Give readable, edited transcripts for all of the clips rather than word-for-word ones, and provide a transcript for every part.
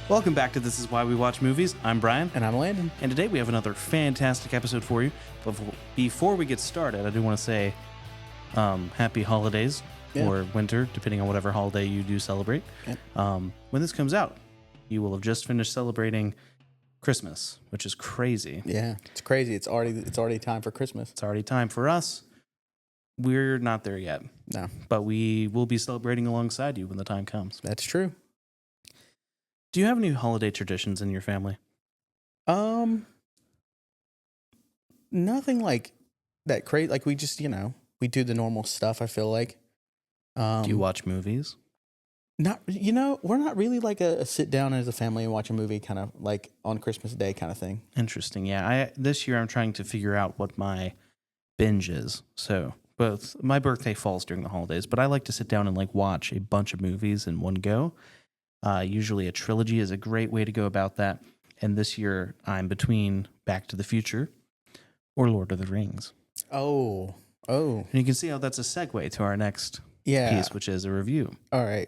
Welcome back to This Is Why We Watch Movies. I'm Brian. And I'm Landon. And today we have another fantastic episode for you. But before we get started, I do want to say happy holidays or winter, depending on whatever holiday you do celebrate. When this comes out, you will have just finished celebrating Christmas, which is crazy. Yeah, it's crazy. It's already time for Christmas. It's already time for us. We're not there yet. No. But we will be celebrating alongside you when the time comes. That's true. Do you have any holiday traditions in your family? Nothing like that crazy. Like we just, we do the normal stuff, I feel like. Do you watch movies? We're not really like a sit down as a family and watch a movie kind of like on Christmas Day kind of thing. Interesting. Yeah. This year I'm trying to figure out what my binge is. So both my birthday falls during the holidays, but I like to sit down and like watch a bunch of movies in one go. Usually a trilogy is a great way to go about that. And this year I'm between Back to the Future or Lord of the Rings. Oh. And you can see how that's a segue to our next piece, which is a review. All right.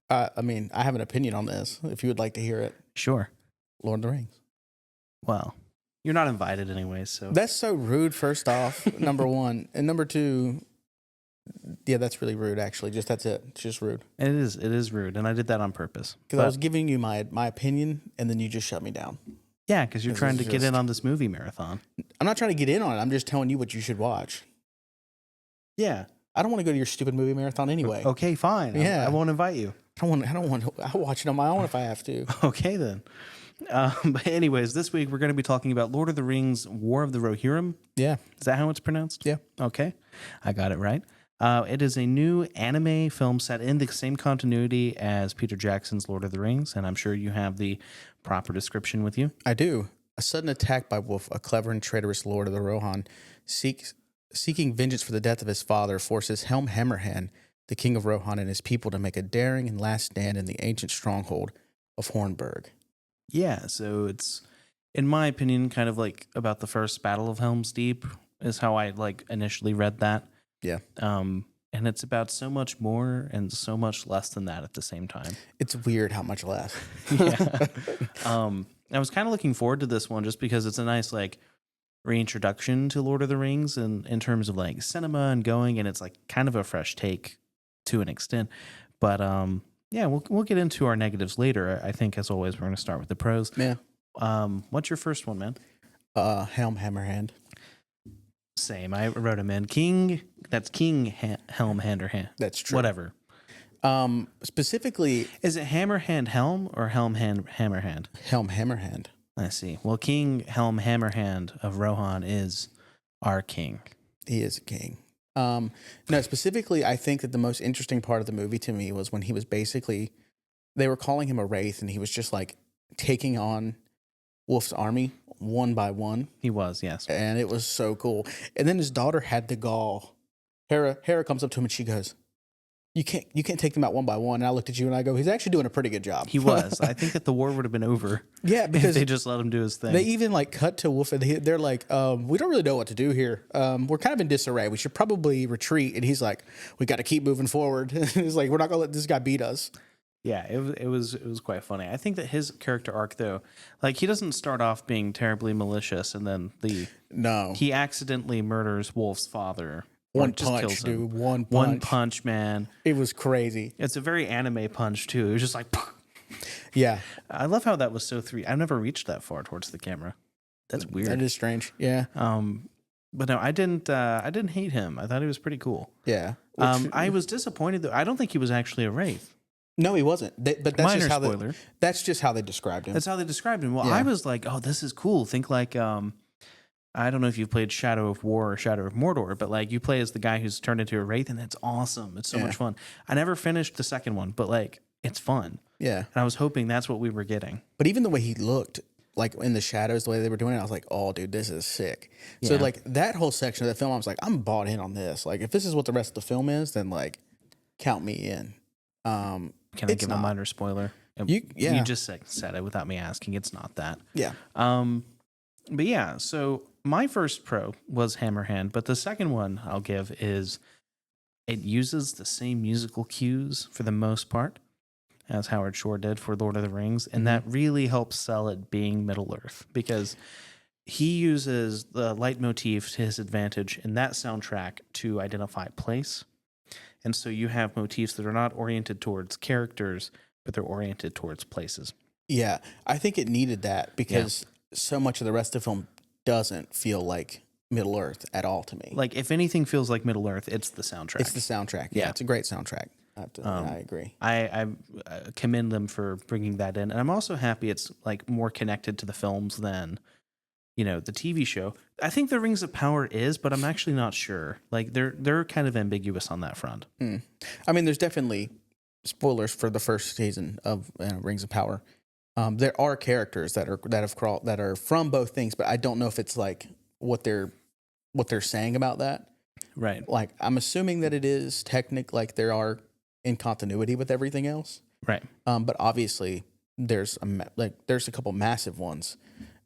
I have an opinion on this, if you would like to hear it. Sure. Lord of the Rings. Well, you're not invited anyway, so. That's so rude, first off, number one. And number two, yeah, that's really rude, actually. That's it. It's just rude. It is rude, and I did that on purpose. Because I was giving you my opinion, and then you just shut me down. Yeah, because you're trying to get in on this movie marathon. I'm not trying to get in on it. I'm just telling you what you should watch. Yeah. I don't want to go to your stupid movie marathon anyway. Okay, fine. Yeah. I won't invite you. I'll watch it on my own if I have to. Okay, then. But anyways, this week we're going to be talking about Lord of the Rings, War of the Rohirrim. Yeah. Is that how it's pronounced? Yeah. Okay. I got it right. It is a new anime film set in the same continuity as Peter Jackson's Lord of the Rings, and I'm sure you have the proper description with you. I do. A sudden attack by Wolf, a clever and traitorous lord of the Rohan, seeking vengeance for the death of his father, forces Helm Hammerhand, the king of Rohan, and his people to make a daring and last stand in the ancient stronghold of Hornburg. Yeah, so it's, in my opinion, kind of like about the first Battle of Helm's Deep is how I like initially read that. Yeah. And it's about so much more and so much less than that at the same time. It's weird how much less. Yeah. I was kind of looking forward to this one just because it's a nice like reintroduction to Lord of the Rings and in terms of like cinema and going, and it's like kind of a fresh take to an extent. But yeah, we'll get into our negatives later. I think as always we're going to start with the pros. Yeah. What's your first one, man? Helm Hammerhand. Same. I wrote him in. Helm Hammerhand. That's true. Whatever. Specifically, is it Hammerhand Helm or Hammerhand? Helm Hammerhand. I see. Well, King Helm Hammerhand of Rohan is our king. He is a king. No, specifically, I think that the most interesting part of the movie to me was when he was basically, they were calling him a wraith, and he was just like taking on Wolf's army one by one. He was, yes. And it was so cool. And then his daughter had the gall. Hera comes up to him and she goes, You can't take them out one by one. And I looked at you and I go, he's actually doing a pretty good job. He was. I think that the war would have been over. Yeah, because if they just let him do his thing. They even like cut to Wolf and they're like, we don't really know what to do here. We're kind of in disarray. We should probably retreat. And he's like, we got to keep moving forward. He's like, we're not gonna let this guy beat us. Yeah, it was quite funny. I think that his character arc though, like he doesn't start off being terribly malicious, and then he accidentally murders Wolf's father. One punch, dude. One punch, man. It was crazy. It's a very anime punch too. It was just like, yeah. I love how that was so I've never reached that far towards the camera. That's weird. That is strange. Yeah. But no, I didn't hate him. I thought he was pretty cool. Yeah. I was disappointed though. I don't think he was actually a wraith. No, he wasn't. But that's Minor just how spoiler. That's just how they described him. That's how they described him. Well, yeah. I was like, oh, this is cool. Think like I don't know if you've played Shadow of War or Shadow of Mordor, but like you play as the guy who's turned into a wraith, and it's awesome. It's so much fun. I never finished the second one, but like it's fun. Yeah. And I was hoping that's what we were getting. But even the way he looked, like in the shadows, the way they were doing it, I was like, oh, dude, this is sick. Yeah. So like that whole section of the film, I was like, I'm bought in on this. Like if this is what the rest of the film is, then like count me in. Can I give a minor spoiler? You just said it without me asking. It's not that. Yeah. But yeah, so my first pro was Hammerhand, but the second one I'll give is it uses the same musical cues for the most part. as Howard Shore did for Lord of the Rings, and that really helps sell it being Middle Earth because he uses the leitmotif to his advantage in that soundtrack to identify place. And so you have motifs that are not oriented towards characters, but they're oriented towards places. Yeah, I think it needed that because so much of the rest of the film doesn't feel like Middle Earth at all to me. Like, if anything feels like Middle Earth, it's the soundtrack. It's the soundtrack. Yeah, it's a great soundtrack. I agree. I commend them for bringing that in. And I'm also happy it's like more connected to the films than, the TV show. I think the Rings of Power is, but I'm actually not sure. Like, they're kind of ambiguous on that front. I mean, there's definitely spoilers for the first season of Rings of Power. There are characters that are from both things, but I don't know if it's like what they're saying about that. Right. Like, I'm assuming that it is like there are in continuity with everything else. Right. But obviously there's a couple massive ones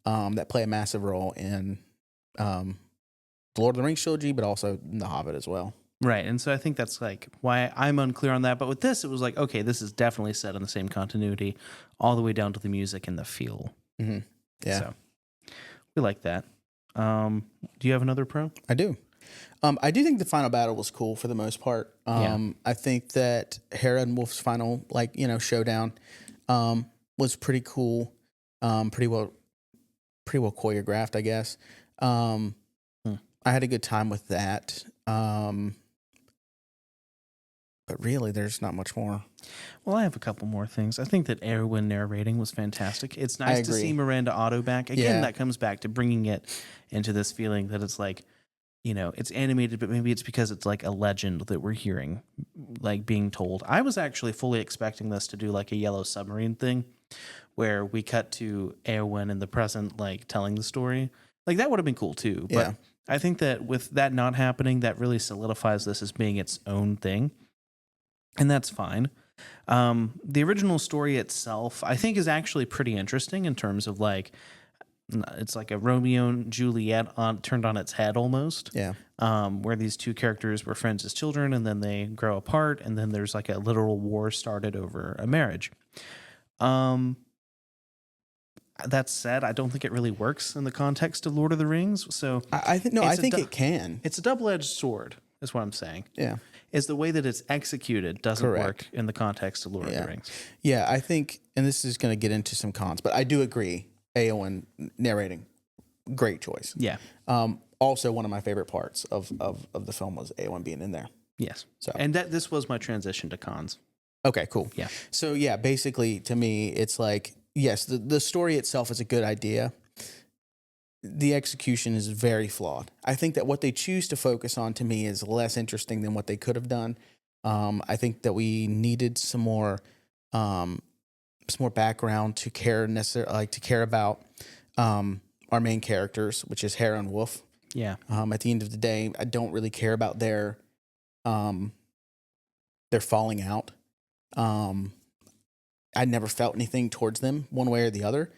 that play a massive role in the Lord of the Rings trilogy, but also in The Hobbit as well. Right. And so I think that's like why I'm unclear on that. But with this, it was like, okay, this is definitely set in the same continuity all the way down to the music and the feel. Mm-hmm. Yeah. So we like that. Do you have another pro? I do. I do think the final battle was cool for the most part. I think that Hera and Wolf's final, showdown, was pretty cool. Pretty well choreographed, I guess. I had a good time with that. But really, there's not much more. Well, I have a couple more things. I think that Erwin narrating was fantastic. It's nice to see Miranda Otto back. Again, that comes back to bringing it into this feeling that it's like, it's animated, but maybe it's because it's like a legend that we're hearing, like being told. I was actually fully expecting this to do like a Yellow Submarine thing where we cut to Erwin in the present, like telling the story. Like that would have been cool too. But I think that with that not happening, that really solidifies this as being its own thing. And that's fine. The original story itself, I think, is actually pretty interesting in terms of like, it's like a Romeo and Juliet turned on its head almost. Yeah. Where these two characters were friends as children and then they grow apart and then there's like a literal war started over a marriage. That said, I don't think it really works in the context of Lord of the Rings. So I think it can. It's a double-edged sword, is what I'm saying. Yeah. Is the way that it's executed doesn't work in the context of Lord of the Rings. Yeah, I think, and this is going to get into some cons, but I do agree. Eowyn narrating, great choice. Yeah. Also, one of my favorite parts of the film was Eowyn being in there. Yes. So, and this was my transition to cons. Okay, cool. Yeah. So yeah, basically to me, it's like, yes, the story itself is a good idea. The execution is very flawed. I think that what they choose to focus on to me is less interesting than what they could have done. I think that we needed some more background to care about our main characters, which is Hera and Wolf. Yeah. At the end of the day, I don't really care about their falling out. I never felt anything towards them one way or the other.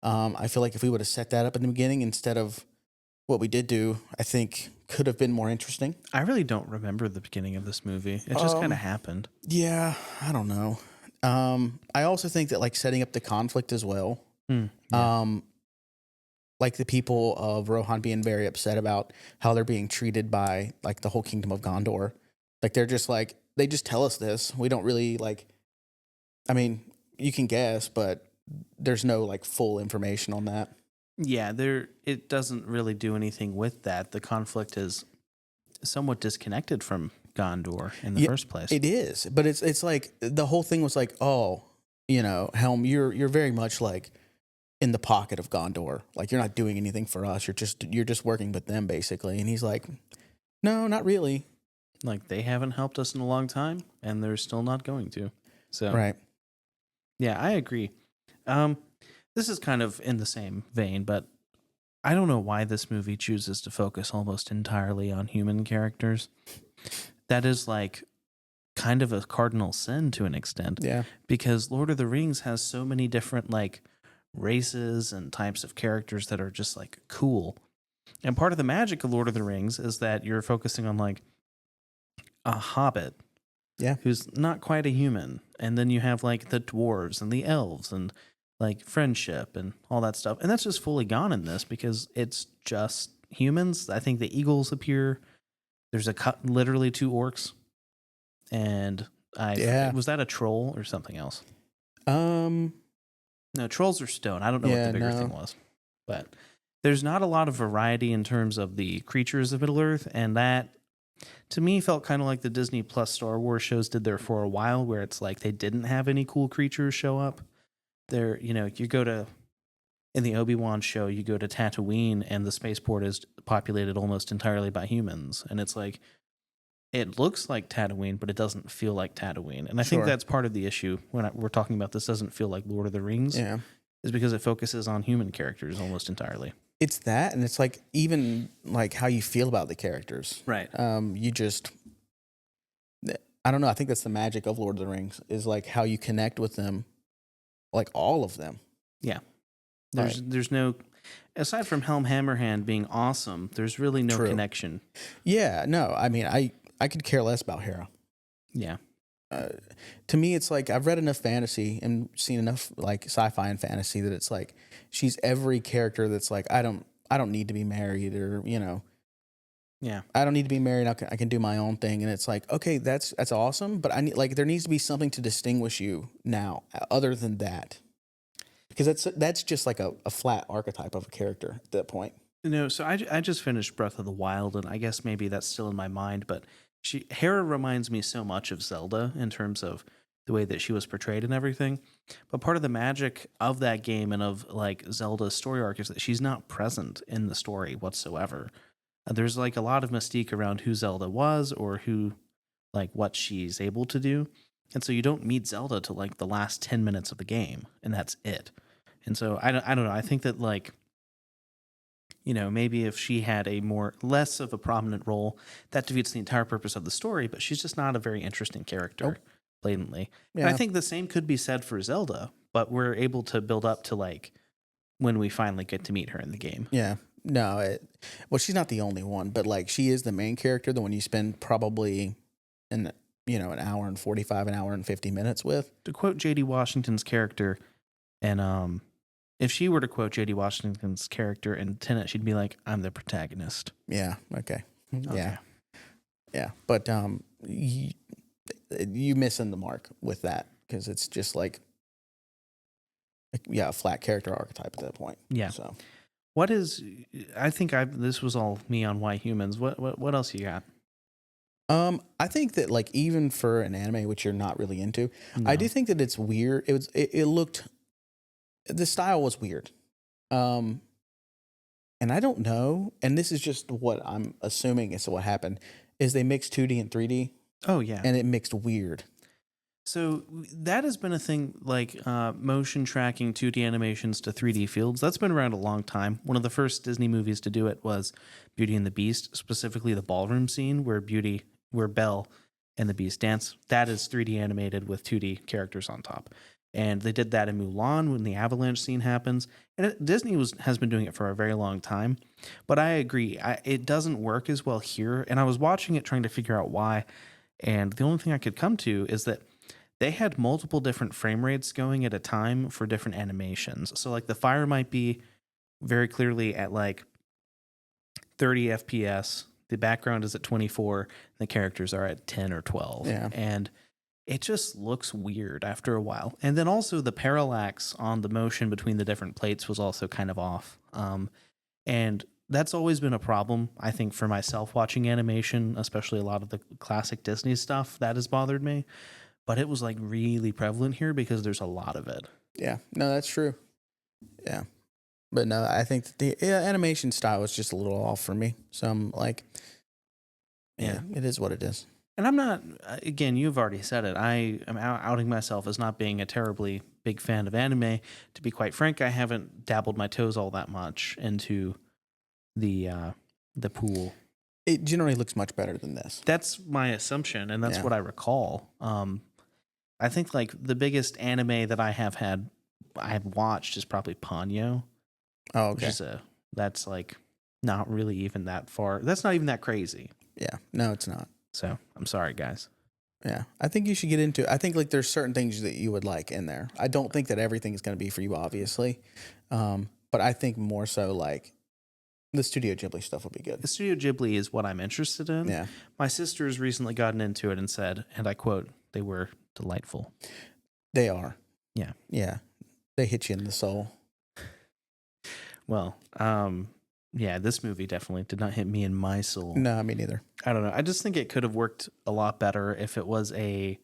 I feel like if we would have set that up in the beginning instead of what we did do, I think could have been more interesting. I really don't remember the beginning of this movie. It just kind of happened. Yeah, I don't know. I also think that like setting up the conflict as well. Like the people of Rohan being very upset about how they're being treated by like the whole kingdom of Gondor. Like they're just like, they just tell us this. We don't really like, I mean, you can guess, but there's no like full information on that. Yeah, it doesn't really do anything with that. The conflict is somewhat disconnected from Gondor in the first place. It is, but it's like the whole thing was like, oh, Helm, you're very much like in the pocket of Gondor. Like you're not doing anything for us. You're just working with them basically. And he's like, no, not really. Like they haven't helped us in a long time, and they're still not going to. So right. Yeah, I agree. This is kind of in the same vein, but I don't know why this movie chooses to focus almost entirely on human characters. That is like kind of a cardinal sin to an extent. Yeah. Because Lord of the Rings has so many different like races and types of characters that are just like cool. And part of the magic of Lord of the Rings is that you're focusing on like a hobbit Yeah. who's not quite a human. And then you have like the dwarves and the elves and like friendship and all that stuff. And that's just fully gone in this because it's just humans. I think the eagles appear. There's literally 2 orcs. And Yeah. was that a troll or something else? Um. No, trolls are stone. I don't know what the bigger thing was. But there's not a lot of variety in terms of the creatures of Middle Earth, and that to me felt kind of like the Disney Plus Star Wars shows did there for a while, where it's like they didn't have any cool creatures show up. There, you go to in the Obi-Wan show, you go to Tatooine, and the spaceport is populated almost entirely by humans, and it's like it looks like Tatooine, but it doesn't feel like Tatooine. And I think that's part of the issue when we're talking about this doesn't feel like Lord of the Rings. Yeah. Is because it focuses on human characters almost entirely. It's that, and it's like even like how you feel about the characters. Right. You just, I don't know. I think that's the magic of Lord of the Rings is like how you connect with them, like all of them. Yeah. There's no, aside from Helm Hammerhand being awesome, there's really no connection. Yeah. No, I mean, I could care less about Hera. Yeah. To me, it's like I've read enough fantasy and seen enough like sci-fi and fantasy that it's like she's every character that's like I don't need to be married or yeah, I don't need to be married. I can do my own thing, and it's like okay, that's awesome. But I need like there needs to be something to distinguish you now other than that, because that's just like a flat archetype of a character at that point. So I just finished Breath of the Wild, and I guess maybe that's still in my mind, but Hera reminds me so much of Zelda in terms of the way that she was portrayed and everything. But part of the magic of that game and of like Zelda's story arc is that she's not present in the story whatsoever. There's like a lot of mystique around who Zelda was or who like what she's able to do. And so you don't meet Zelda till like the last 10 minutes of the game, and that's it. And so I don't know. I think that like maybe if she had less of a prominent role, that defeats the entire purpose of the story, but she's just not a very interesting character, blatantly. Yeah. And I think the same could be said for Zelda, but we're able to build up to like when we finally get to meet her in the game. Yeah. No, well, she's not the only one, but like she is the main character, the one you spend probably an hour and 45, an hour and 50 minutes with. To quote J.D. Washington's character, and if she were to quote J.D. Washington's character in Tenet, she'd be like, "I'm the protagonist." Yeah. Okay. Yeah. Yeah. But you missing the mark with that because it's just like a flat character archetype at that point. Yeah. So, this was all me on Why Humans. What else you got? I think that like even for an anime which you're not really into, I do think that it's weird. It looked. The style was weird. And I don't know, and this is just what I'm assuming is what happened, is they mixed 2D and 3D. Oh, yeah. And it mixed weird. So that has been a thing, like motion tracking 2D animations to 3D fields. That's been around a long time. One of the first Disney movies to do it was Beauty and the Beast, specifically the ballroom scene where Belle and the Beast dance. That is 3D animated with 2D characters on top. And they did that in Mulan when the avalanche scene happens. And Disney has been doing it for a very long time. But I agree, it doesn't work as well here. And I was watching it trying to figure out why. And the only thing I could come to is that they had multiple different frame rates going at a time for different animations. So like the fire might be very clearly at like 30 FPS. The background is at 24. The characters are at 10 or 12. Yeah. And it just looks weird after a while. And then also the parallax on the motion between the different plates was also kind of off. And that's always been a problem, I think, for myself watching animation, especially a lot of the classic Disney stuff that has bothered me. But it was like really prevalent here because there's a lot of it. Yeah, no, that's true. Yeah. But no, I think that the animation style is just a little off for me. So I'm like, yeah, it is what it is. And I'm not, again, you've already said it. I am outing myself as not being a terribly big fan of anime. To be quite frank, I haven't dabbled my toes all that much into the pool. It generally looks much better than this. That's my assumption, and that's what I recall. I think like the biggest anime that I have watched is probably Ponyo. Oh, okay. Which is that's like not really even that far. That's not even that crazy. Yeah. No, it's not. So I'm sorry, guys. Yeah, I think you should get into it. I think like there's certain things that you would like in there. I don't think that everything is going to be for you, obviously, but I think more so like the Studio Ghibli stuff would be good. The Studio Ghibli is what I'm interested in. Yeah, My sister's recently gotten into it and said, and I quote, they were delightful. they are. Yeah. Yeah, they hit you in the soul. Well, yeah, this movie definitely did not hit me in my soul. No, me neither. I don't know. I just think it could have worked a lot better if it was a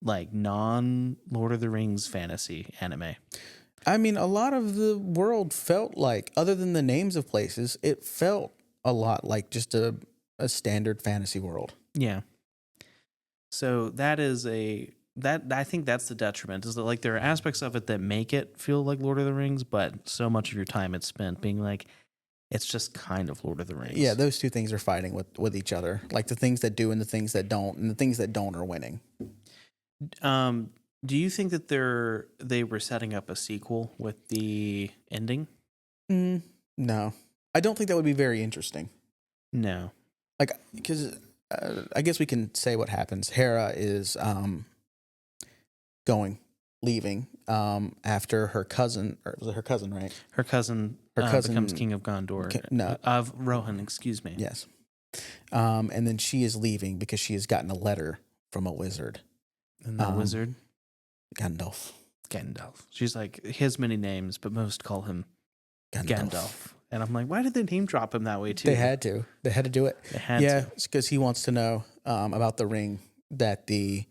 like non Lord of the Rings fantasy anime. I mean, a lot of the world felt like, other than the names of places, it felt a lot like just a standard fantasy world. Yeah. So that is I think that's the detriment, is that like there are aspects of it that make it feel like Lord of the Rings, but so much of your time it's spent being like, it's just kind of Lord of the Rings. Yeah, those two things are fighting with each other. Like the things that do and the things that don't, and the things that don't are winning. Do you think that they were setting up a sequel with the ending? No, I don't think that would be very interesting. No. Like, because I guess we can say what happens. Hera is leaving after her cousin, or was it her cousin, right? Her cousin becomes king of Gondor. No. Of Rohan, excuse me. Yes. And then she is leaving because she has gotten a letter from a wizard. And the wizard? Gandalf. She's like, he has many names, but most call him Gandalf. And I'm like, why did they name drop him that way too? They had to. They had to do it. They had to. Yeah, it's because he wants to know about the ring that the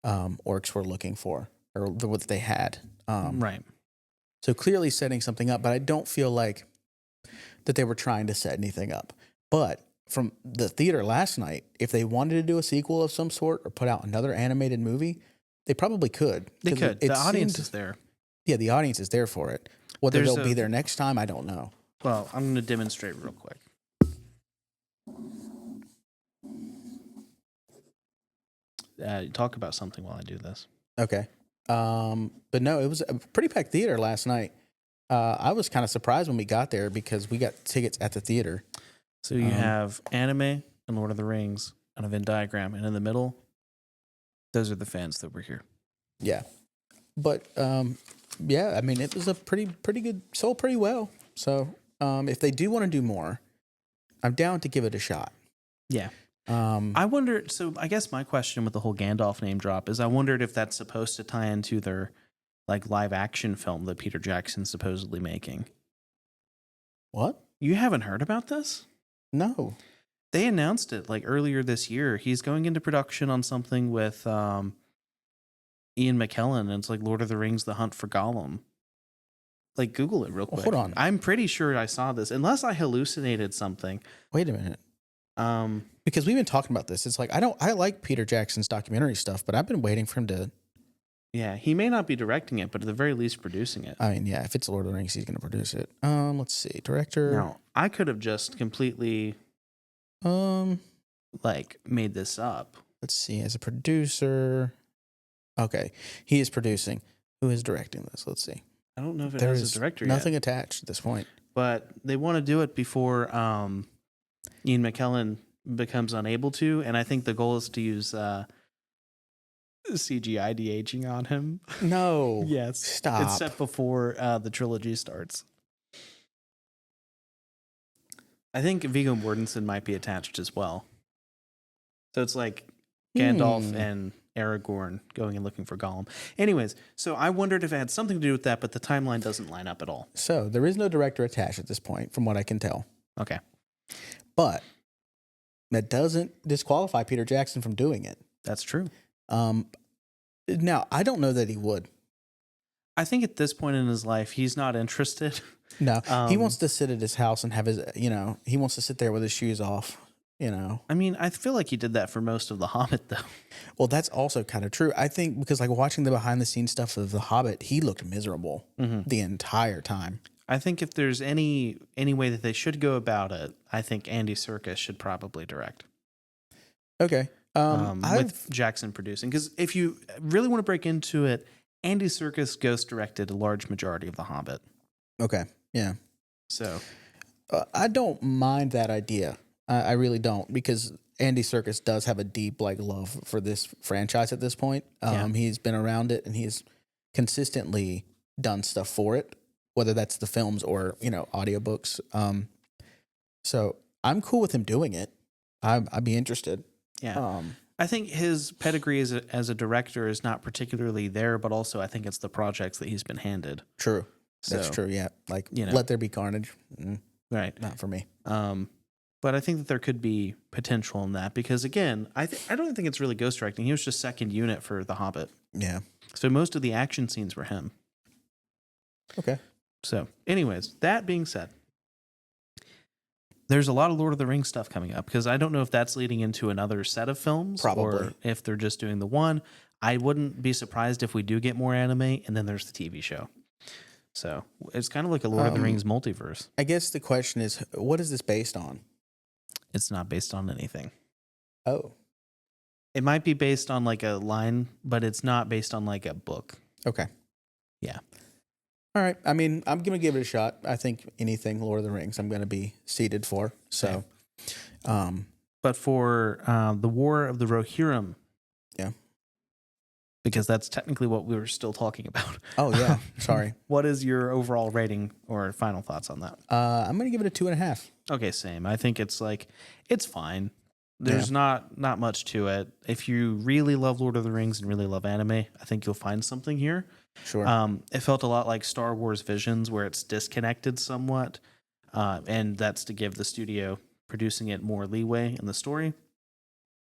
orcs were looking for, or what they had. Right. So clearly setting something up, but I don't feel like that they were trying to set anything up. But from the theater last night, if they wanted to do a sequel of some sort or put out another animated movie, they probably could. They could. The audience is there. Yeah, the audience is there for it. Whether they'll be there next time, I don't know. Well, I'm going to demonstrate real quick. Talk about something while I do this. Okay. But no, it was a pretty packed theater last night. I was kind of surprised when we got there because we got tickets at the theater. So you have anime and Lord of the Rings on a Venn diagram, and in the middle, those are the fans that were here. Yeah. But yeah, I mean, it was a pretty good, sold pretty well. So if they do want to do more, I'm down to give it a shot. Yeah. I wonder, so I guess my question with the whole Gandalf name drop is I wondered if that's supposed to tie into their like live action film that Peter Jackson's supposedly making. What? You haven't heard about this? No. They announced it like earlier this year. He's going into production on something with Ian McKellen, and it's like Lord of the Rings, The Hunt for Gollum. Like, Google it real quick. Hold on. I'm pretty sure I saw this, unless I hallucinated something. Wait a minute. Because we've been talking about this. It's like, I like Peter Jackson's documentary stuff, but I've been waiting for him to. Yeah, he may not be directing it, but at the very least producing it. I mean, yeah, if it's Lord of the Rings, he's going to produce it. Let's see. Director. No, I could have just completely like made this up. Let's see. As a producer. Okay. He is producing. Who is directing this? Let's see. I don't know if it has a director nothing yet. Attached at this point. But they want to do it before Ian McKellen becomes unable to, and I think the goal is to use CGI de-aging on him. No. Yes. Stop. It's set before the trilogy starts. I think Viggo Mortensen might be attached as well. So it's like Gandalf and Aragorn going and looking for Gollum. Anyways, so I wondered if it had something to do with that, but the timeline doesn't line up at all. So there is no director attached at this point, from what I can tell. Okay. But that doesn't disqualify Peter Jackson from doing it. That's true. Now, I don't know that he would. I think at this point in his life, he's not interested. No, he wants to sit at his house and have his, he wants to sit there with his shoes off, I mean, I feel like he did that for most of The Hobbit, though. Well, that's also kind of true. I think because like watching the behind the scenes stuff of The Hobbit, he looked miserable the entire time. I think if there's any way that they should go about it, I think Andy Serkis should probably direct. Okay. With Jackson producing. Because if you really want to break into it, Andy Serkis ghost directed a large majority of The Hobbit. Okay. Yeah. So I don't mind that idea. I really don't, because Andy Serkis does have a deep like love for this franchise at this point. He's been around it and he's consistently done stuff for it, whether that's the films or, audiobooks. So I'm cool with him doing it. I'd be interested. Yeah. I think his pedigree as a director is not particularly there, but also I think it's the projects that he's been handed. True. That's true. Yeah. Like, Let There Be Carnage. Right. Not for me. But I think that there could be potential in that because, again, I don't think it's really ghost directing. He was just second unit for The Hobbit. Yeah. So most of the action scenes were him. Okay. So, anyways, that being said, there's a lot of Lord of the Rings stuff coming up because I don't know if that's leading into another set of films. Probably. Or if they're just doing the one. I wouldn't be surprised if we do get more anime and then there's the TV show. So it's kind of like a Lord of the Rings multiverse. I guess the question is, what is this based on? It's not based on anything. Oh. It might be based on like a line, but it's not based on like a book. Okay. Yeah. All right. I mean, I'm going to give it a shot. I think anything Lord of the Rings I'm going to be seated for. So, but for the War of the Rohirrim. Yeah. Because that's technically what we were still talking about. Oh, yeah. Sorry. What is your overall rating or final thoughts on that? I'm going to give it a 2.5. Okay, same. I think it's fine. There's not much to it. If you really love Lord of the Rings and really love anime, I think you'll find something here. Sure. It felt a lot like Star Wars Visions, where it's disconnected somewhat, and that's to give the studio producing it more leeway in the story.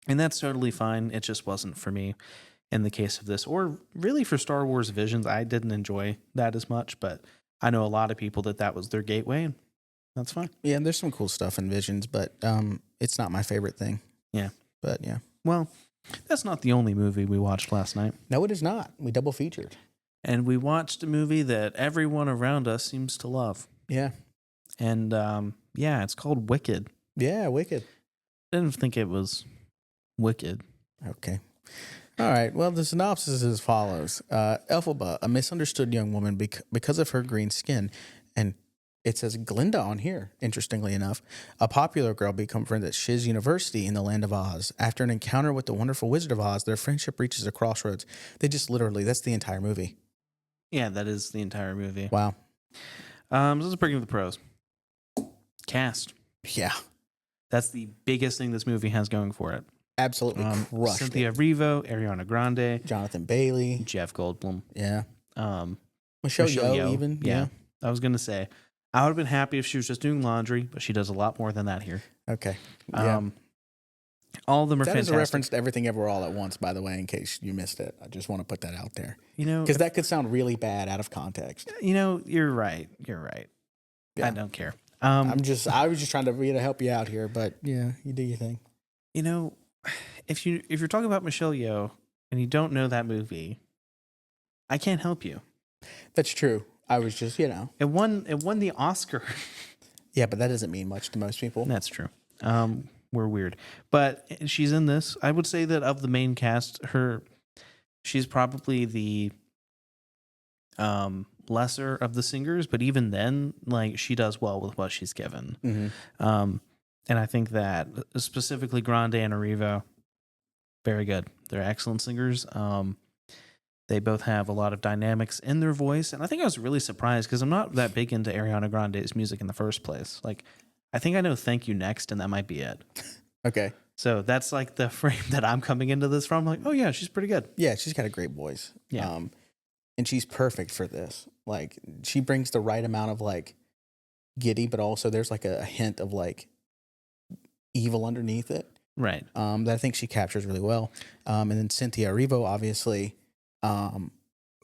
And that's totally fine. It just wasn't for me in the case of this, or really for Star Wars Visions. I didn't enjoy that as much, but I know a lot of people that was their gateway, and that's fine. Yeah, and there's some cool stuff in Visions, but it's not my favorite thing. Yeah. But yeah. Well, that's not the only movie we watched last night. No, it is not. We double featured. And we watched a movie that everyone around us seems to love. Yeah. And it's called Wicked. Yeah, Wicked. I didn't think it was wicked. Okay. All right. Well, the synopsis is as follows. Elphaba, a misunderstood young woman because of her green skin, and it says Glinda on here, interestingly enough, a popular girl become friends at Shiz University in the land of Oz. After an encounter with the wonderful Wizard of Oz, their friendship reaches a crossroads. They just literally, that's the entire movie. Yeah, that is the entire movie. Wow. So let's break into the pros. Cast. Yeah. That's the biggest thing this movie has going for it. Absolutely crushed Cynthia it. Erivo, Ariana Grande, Jonathan Bailey, Jeff Goldblum. Yeah. Michelle Yeoh even. Yeah. I was going to say, I would have been happy if she was just doing laundry, but she does a lot more than that here. Okay. Yeah. All of them are that fantastic. That is a reference to Everything Ever All at Once, by the way, in case you missed it. I just want to put that out there. Because that could sound really bad out of context. You're right. Yeah. I don't care. I was just trying to help you out here, but yeah, you do your thing. If you're talking about Michelle Yeoh and you don't know that movie, I can't help you. That's true. I was just, It won the Oscar. Yeah, but that doesn't mean much to most people. That's true. We're weird. But she's in this. I would say that of the main cast, she's probably the lesser of the singers, but even then, like, she does well with what she's given. Mm-hmm. And I think that specifically Grande and Erivo, very good. They're excellent singers. They both have a lot of dynamics in their voice. And I think I was really surprised because I'm not that big into Ariana Grande's music in the first place. Like, I think I know Thank You Next, and that might be it. Okay. So that's like the frame that I'm coming into this from. Like, oh yeah, she's pretty good. Yeah, she's got a great voice. Yeah. And she's perfect for this. Like, she brings the right amount of like giddy, but also there's like a hint of like evil underneath it. Right. That I think she captures really well. And then Cynthia Erivo obviously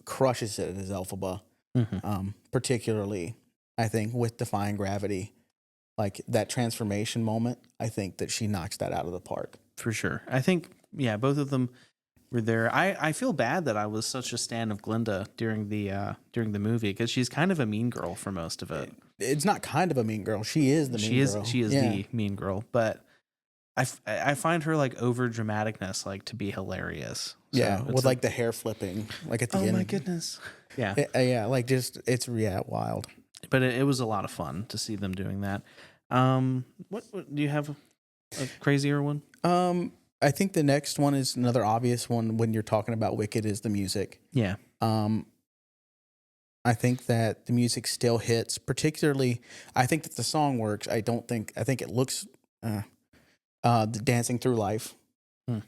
crushes it as Elphaba. Mm-hmm. Particularly, I think, with Defying Gravity. Like, that transformation moment, I think that she knocks that out of the park. For sure. I think, yeah, both of them were there. I feel bad that I was such a stan of Glinda during the movie because she's kind of a mean girl for most of it. It's not kind of a mean girl. She is the mean girl. She is the mean girl. But I find her like over dramaticness like to be hilarious. So yeah, with like the hair flipping like at the end. Oh my goodness. Yeah. Yeah, like just it's wild. But it was a lot of fun to see them doing that. What do you have a crazier one? I think the next one is another obvious one when you're talking about Wicked is the music. Yeah. I think that the music still hits, particularly, I think that the song works. I think it looks, the Dancing Through Life.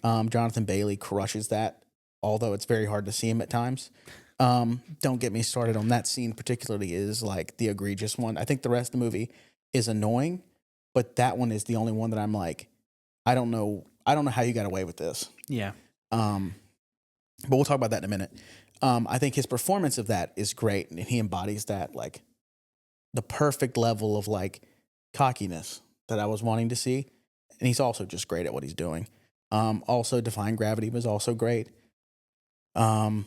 Jonathan Bailey crushes that, although it's very hard to see him at times. Don't get me started on that scene, particularly is like the egregious one. I think the rest of the movie is annoying, but that one is the only one that I'm like, I don't know how you got away with this. Yeah. But we'll talk about that in a minute. I think his performance of that is great, and he embodies that, like, the perfect level of, like, cockiness that I was wanting to see. And he's also just great at what he's doing. Also, Defying Gravity was also great. But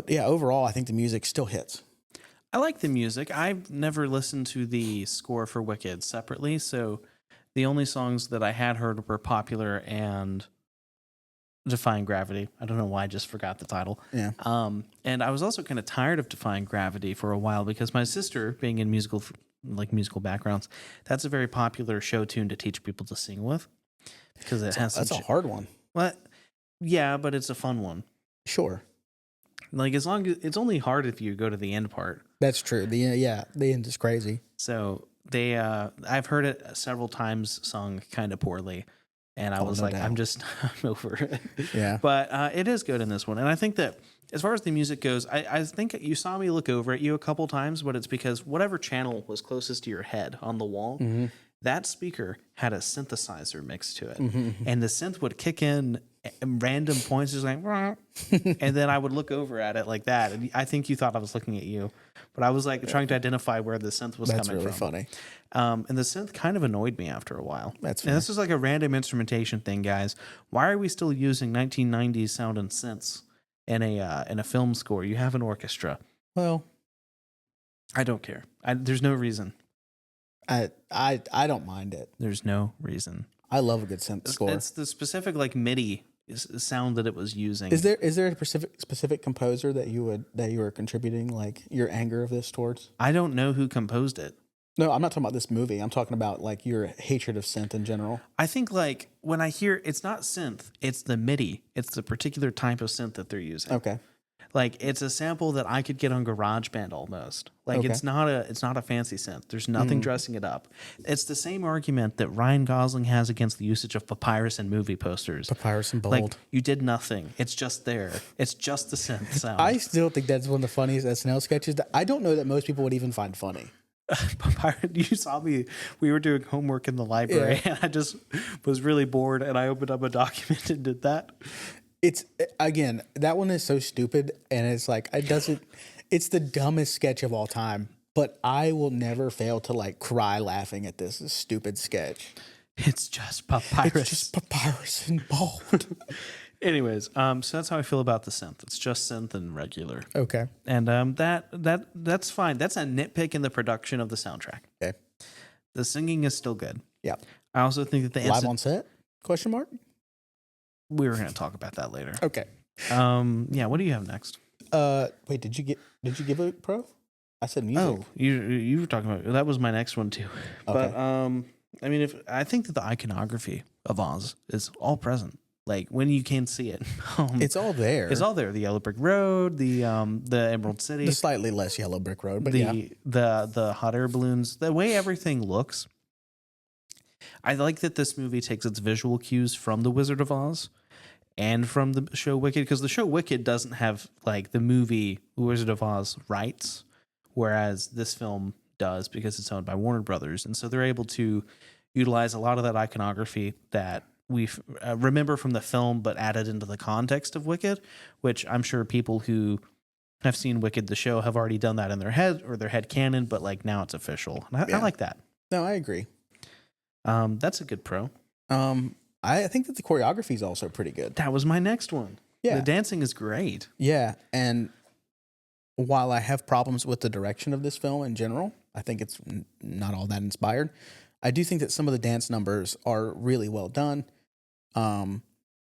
yeah, overall, I think the music still hits. I like the music. I've never listened to the score for Wicked separately, so the only songs that I had heard were Popular and Defying Gravity. I don't know why I just forgot the title. Yeah. And I was also kind of tired of Defying Gravity for a while because my sister, being in musical backgrounds, that's a very popular show tune to teach people to sing with because That's a hard one. What? Yeah, but it's a fun one. Sure. Like, as long as it's only hard if you go to the end part. That's true. The end is crazy. So I've heard it several times sung kind of poorly. And I was like, I'm over it. Yeah. But it is good in this one. And I think that as far as the music goes, I think you saw me look over at you a couple times, but it's because whatever channel was closest to your head on the wall, that speaker had a synthesizer mixed to it. And the synth would kick in random points, just like, and then I would look over at it like that. And I think you thought I was looking at you, but I was like trying to identify where the synth was coming from. That's really funny. And the synth kind of annoyed me after a while. That's fair. And this is like a random instrumentation thing, guys. Why are we still using 1990s sound and synths in a film score? You have an orchestra. Well, I don't care. There's no reason. I don't mind it. There's no reason. I love a good synth score. It's the specific like MIDI sound that it was using. Is there a specific composer that you were contributing like your anger of this towards? I don't know who composed it. No, I'm not talking about this movie. I'm talking about like your hatred of synth in general. I think like when I hear it's not synth, it's the MIDI. It's the particular type of synth that they're using. Okay. Like it's a sample that I could get on GarageBand almost. Like it's not a fancy synth. There's nothing dressing it up. It's the same argument that Ryan Gosling has against the usage of papyrus in movie posters. Papyrus and bold. Like you did nothing. It's just there. It's just the synth sound. I still think that's one of the funniest SNL sketches that I don't know that most people would even find funny. You saw me. We were doing homework in the library, and I just was really bored, and I opened up a document and did that. It's again, that one is so stupid, and it's like it's the dumbest sketch of all time. But I will never fail to like cry laughing at this stupid sketch. It's just papyrus. It's just papyrus and bold. Anyways, so that's how I feel about the synth. It's just synth and regular. Okay. And that's fine. That's a nitpick in the production of the soundtrack. Okay. The singing is still good. Yeah. I also think that the live on set? Question mark? We were going to talk about that later. Okay. Yeah. What do you have next? Wait, did you give a pro? I said music. Oh, you were talking about that was my next one too. Okay. But I mean, I think that the iconography of Oz is all present. Like when you can see it, it's all there. It's all there. The yellow brick road, the Emerald City, the slightly less yellow brick road, but the hot air balloons, the way everything looks. I like that this movie takes its visual cues from The Wizard of Oz and from the show Wicked, because the show Wicked doesn't have like the movie Wizard of Oz rights, whereas this film does because it's owned by Warner Brothers, and so they're able to utilize a lot of that iconography that we remember from the film, but added into the context of Wicked, which I'm sure people who have seen Wicked, the show, have already done that in their head or their head canon, but like now it's official. And I like that. No, I agree. That's a good pro. I think that the choreography is also pretty good. That was my next one. Yeah. The dancing is great. Yeah. And while I have problems with the direction of this film in general, I think it's not all that inspired. I do think that some of the dance numbers are really well done.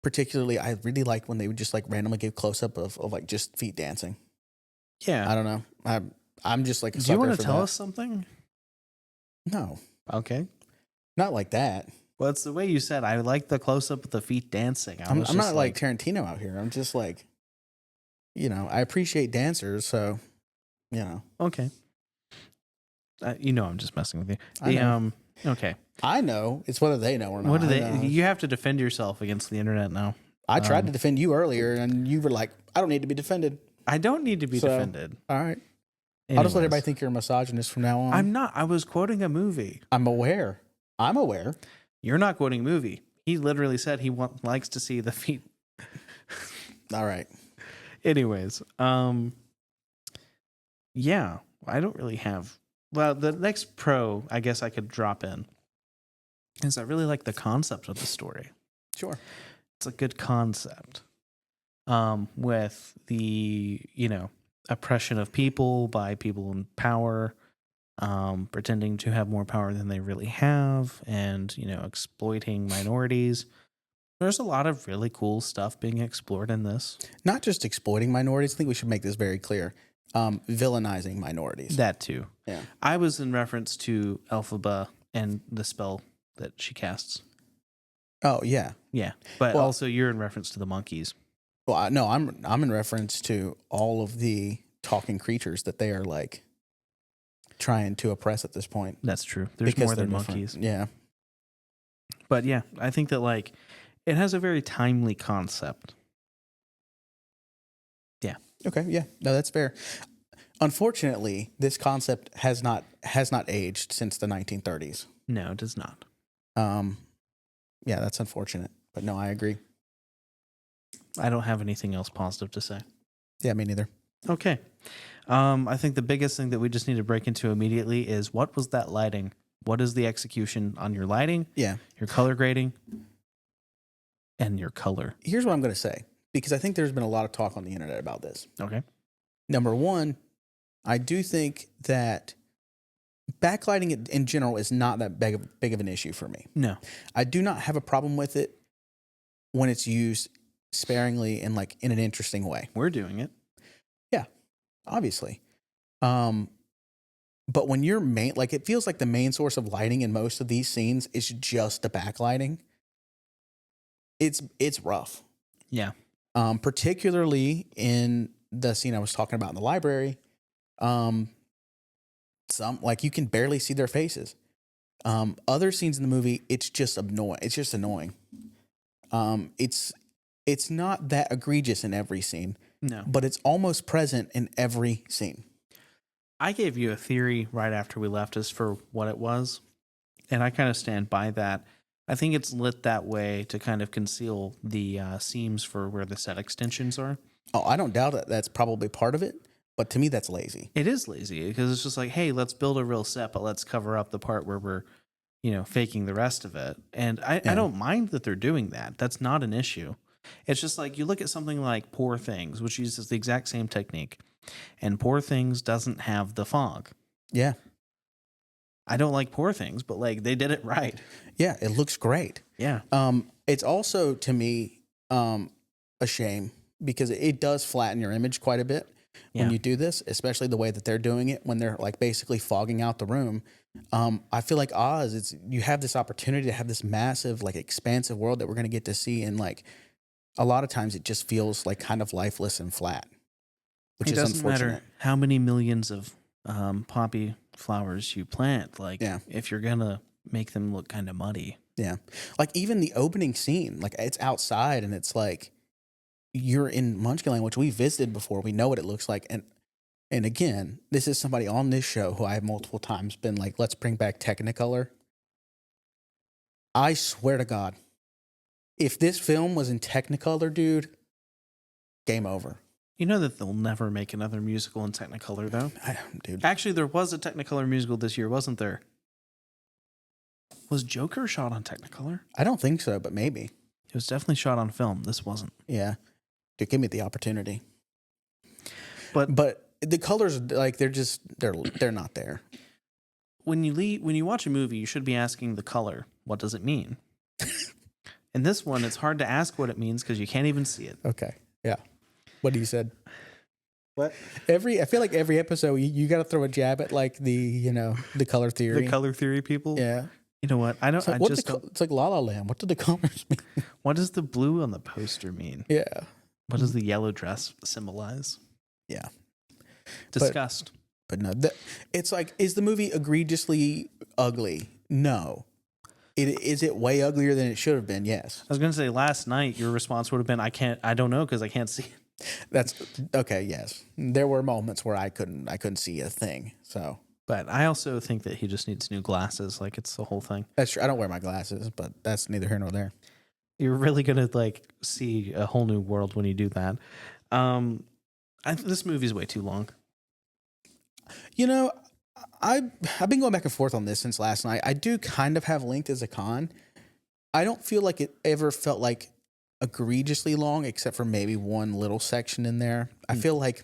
Particularly, I really like when they would just like randomly give close up of like just feet dancing. Yeah. I don't know. I'm just like a Do sucker you want for to tell that. us something? No. Okay. Not like that. Well, it's the way you said. I like the close up of the feet dancing. I'm not like Tarantino out here. I'm just like, I appreciate dancers, so, okay. I'm just messing with you. I know. Okay. I know. It's whether they know or not. What do they? You have to defend yourself against the internet now. I tried to defend you earlier, and you were like, I don't need to be defended. I don't need to be defended. All right. Anyways. I'll just let everybody think you're a misogynist from now on. I'm not. I was quoting a movie. I'm aware. You're not quoting a movie. He literally said he likes to see the feet. All right. Anyways, yeah, I don't really have. Well, the next pro I guess I could drop in is I really like the concept of the story. Sure. It's a good concept. With the, oppression of people by people in power, pretending to have more power than they really have, and, exploiting minorities. There's a lot of really cool stuff being explored in this. Not just exploiting minorities. I think we should make this very clear. Villainizing minorities. That too. Yeah. I was in reference to Elphaba and the spell that she casts. Oh, yeah. Yeah. But also you're in reference to the monkeys. Well, no, I'm in reference to all of the talking creatures that they are like trying to oppress at this point. That's true. There's more than monkeys. Yeah. But yeah, I think that like it has a very timely concept. Yeah. Okay. Yeah. No, that's fair. Unfortunately, this concept has not aged since the 1930s. No, it does not. Yeah, that's unfortunate. But no, I agree. I don't have anything else positive to say. Yeah, me neither. Okay. I think the biggest thing that we just need to break into immediately is what was that lighting? What is the execution on your lighting? Yeah. Your color grading? And your color. Here's what I'm going to say, because I think there's been a lot of talk on the internet about this. Okay. Number one, I do think that backlighting in general is not that big of an issue for me. No. I do not have a problem with it when it's used sparingly and like in an interesting way. We're doing it. Yeah, obviously. But when you're it feels like the main source of lighting in most of these scenes is just the backlighting. It's rough. Yeah. Particularly in the scene I was talking about in the library. Some like you can barely see their faces. Other scenes in the movie, it's just annoying. It's just annoying. It's not that egregious in every scene. No. But it's almost present in every scene. I gave you a theory right after we left as for what it was, and I kind of stand by that. I think it's lit that way to kind of conceal the seams for where the set extensions are. Oh, I don't doubt that that's probably part of it, but to me that's lazy. It is lazy because it's just like, hey, let's build a real set, but let's cover up the part where we're, faking the rest of it. And I don't mind that they're doing that. That's not an issue. It's just like you look at something like Poor Things, which uses the exact same technique, and Poor Things doesn't have the fog. Yeah. I don't like Poor Things, but like they did it right. Yeah, it looks great. Yeah. It's also to me a shame because it does flatten your image quite a bit when you do this, especially the way that they're doing it when they're like basically fogging out the room. I feel like Oz, you have this opportunity to have this massive, like expansive world that we're going to get to see, and like a lot of times it just feels like kind of lifeless and flat, which is unfortunate. It doesn't matter how many millions of poppy flowers you plant. Like, if you're going to make them look kind of muddy. Yeah. Like even the opening scene, like it's outside and it's like you're in Munchkinland, which we visited before. We know what it looks like. And again, this is somebody on this show who I have multiple times been like, let's bring back Technicolor. I swear to God, if this film was in Technicolor, dude, game over. You know that they'll never make another musical in Technicolor, though? Dude. Actually, there was a Technicolor musical this year, wasn't there? Was Joker shot on Technicolor? I don't think so, but maybe. It was definitely shot on film. This wasn't. Yeah. Dude, give me the opportunity. But the colors, like, they're not there. When you watch a movie, you should be asking the color, what does it mean? In this one, it's hard to ask what it means because you can't even see it. Okay. Yeah. What you said. What? I feel like every episode you got to throw a jab at like the color theory. The color theory people? Yeah. You know what? I don't. It's like, I what just don't. it's like La La Land. What did the colors mean? What does the blue on the poster mean? Yeah. What does the yellow dress symbolize? Yeah. Disgust. But no, it's like, is the movie egregiously ugly? No. Is it way uglier than it should have been? Yes. I was going to say last night your response would have been, I don't know because I can't see it. That's okay. Yes. There were moments where I couldn't see a thing. So, But I also think that he just needs new glasses. Like it's the whole thing. that's true. I don't wear my glasses, but that's neither here nor there. You're really going to like see a whole new world when you do that. This movie's way too long. You know, I've been going back and forth on this since last night. I do kind of have length as a con. I don't feel like it ever felt like egregiously long, except for maybe one little section in there. I feel like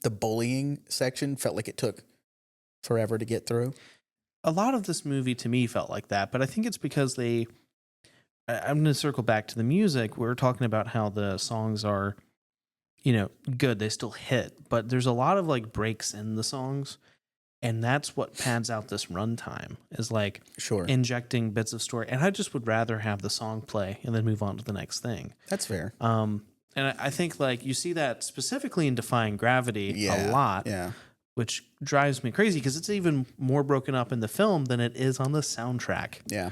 the bullying section felt like it took forever to get through. A lot of this movie to me felt like that, but I think it's because I'm going to circle back to the music. We're talking about how the songs are, good. They still hit, but there's a lot of like breaks in the songs. And that's what pads out this runtime is like injecting bits of story. And I just would rather have the song play and then move on to the next thing. That's fair. And I think like you see that specifically in Defying Gravity a lot, which drives me crazy because it's even more broken up in the film than it is on the soundtrack. Yeah.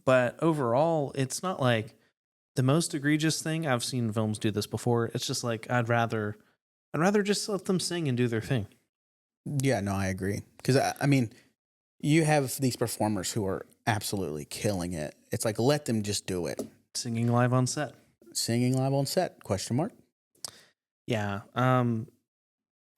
But overall, it's not like the most egregious thing. I've seen films do this before. It's just like I'd rather just let them sing and do their thing. Yeah, no, I agree. Because, I mean, you have these performers who are absolutely killing it. It's like, let them just do it. Singing live on set. Singing live on set, question mark? Yeah.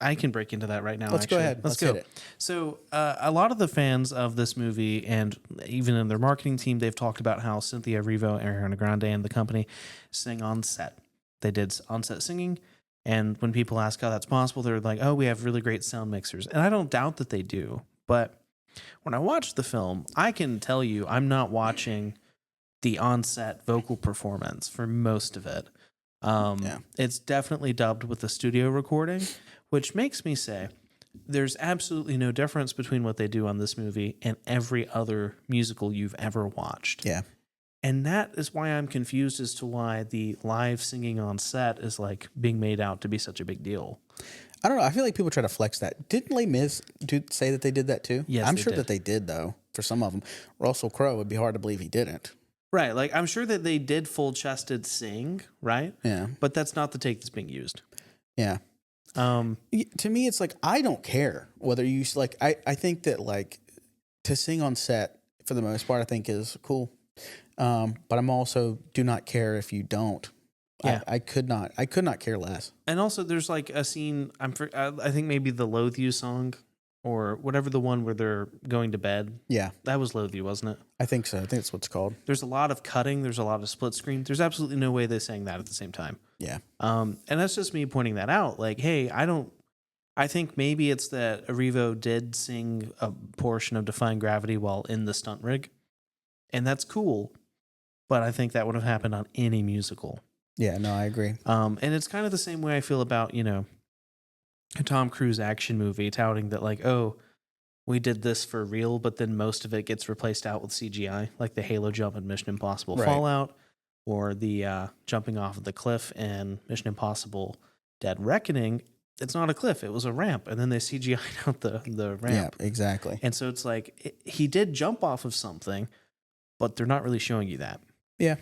I can break into that right now. Let's go ahead. Let's go. Hit it. So a lot of the fans of this movie and even in their marketing team, they've talked about how Cynthia Erivo, Ariana Grande, and the company sing on set. They did on-set singing. And when people ask how that's possible, they're like, oh, we have really great sound mixers. And I don't doubt that they do. But when I watch the film, I can tell you I'm not watching the on-set vocal performance for most of it. It's definitely dubbed with the studio recording, which makes me say there's absolutely no difference between what they do on this movie and every other musical you've ever watched. Yeah. And that is why I'm confused as to why the live singing on set is like being made out to be such a big deal. I don't know. I feel like people try to flex that. Didn't Les Mis say that they did that too? Yes, I'm they sure did. that they did, though, for some of them. Russell Crowe, it'd be hard to believe he didn't. Right. Like, I'm sure that they did full-chested sing, right? Yeah. But that's not the take that's being used. Yeah. To me, it's like, I don't care whether you, like, I think that, like, to sing on set, for the most part, I think is cool. But I'm also do not care if you don't. Yeah. I could not care less. And also, there's like a scene. I think maybe the "Loathe You" song, or whatever, the one where they're going to bed. Yeah, that was "Loathe You," wasn't it? I think so. I think that's what it's called. There's a lot of cutting. There's a lot of split screen. There's absolutely no way they sang that at the same time. Yeah. And that's just me pointing that out. Like, hey, I think maybe it's that Erivo did sing a portion of Defying Gravity while in the stunt rig, and that's cool. But I think that would have happened on any musical. Yeah, no, I agree. And it's kind of the same way I feel about, a Tom Cruise action movie touting that like, oh, we did this for real, but then most of it gets replaced out with CGI, like the Halo jump in Mission Impossible Fallout, or the jumping off of the cliff in Mission Impossible Dead Reckoning. It's not a cliff, it was a ramp, and then they CGI'd out the ramp. Yeah, exactly. And so it's like, he did jump off of something, but they're not really showing you that. Yeah.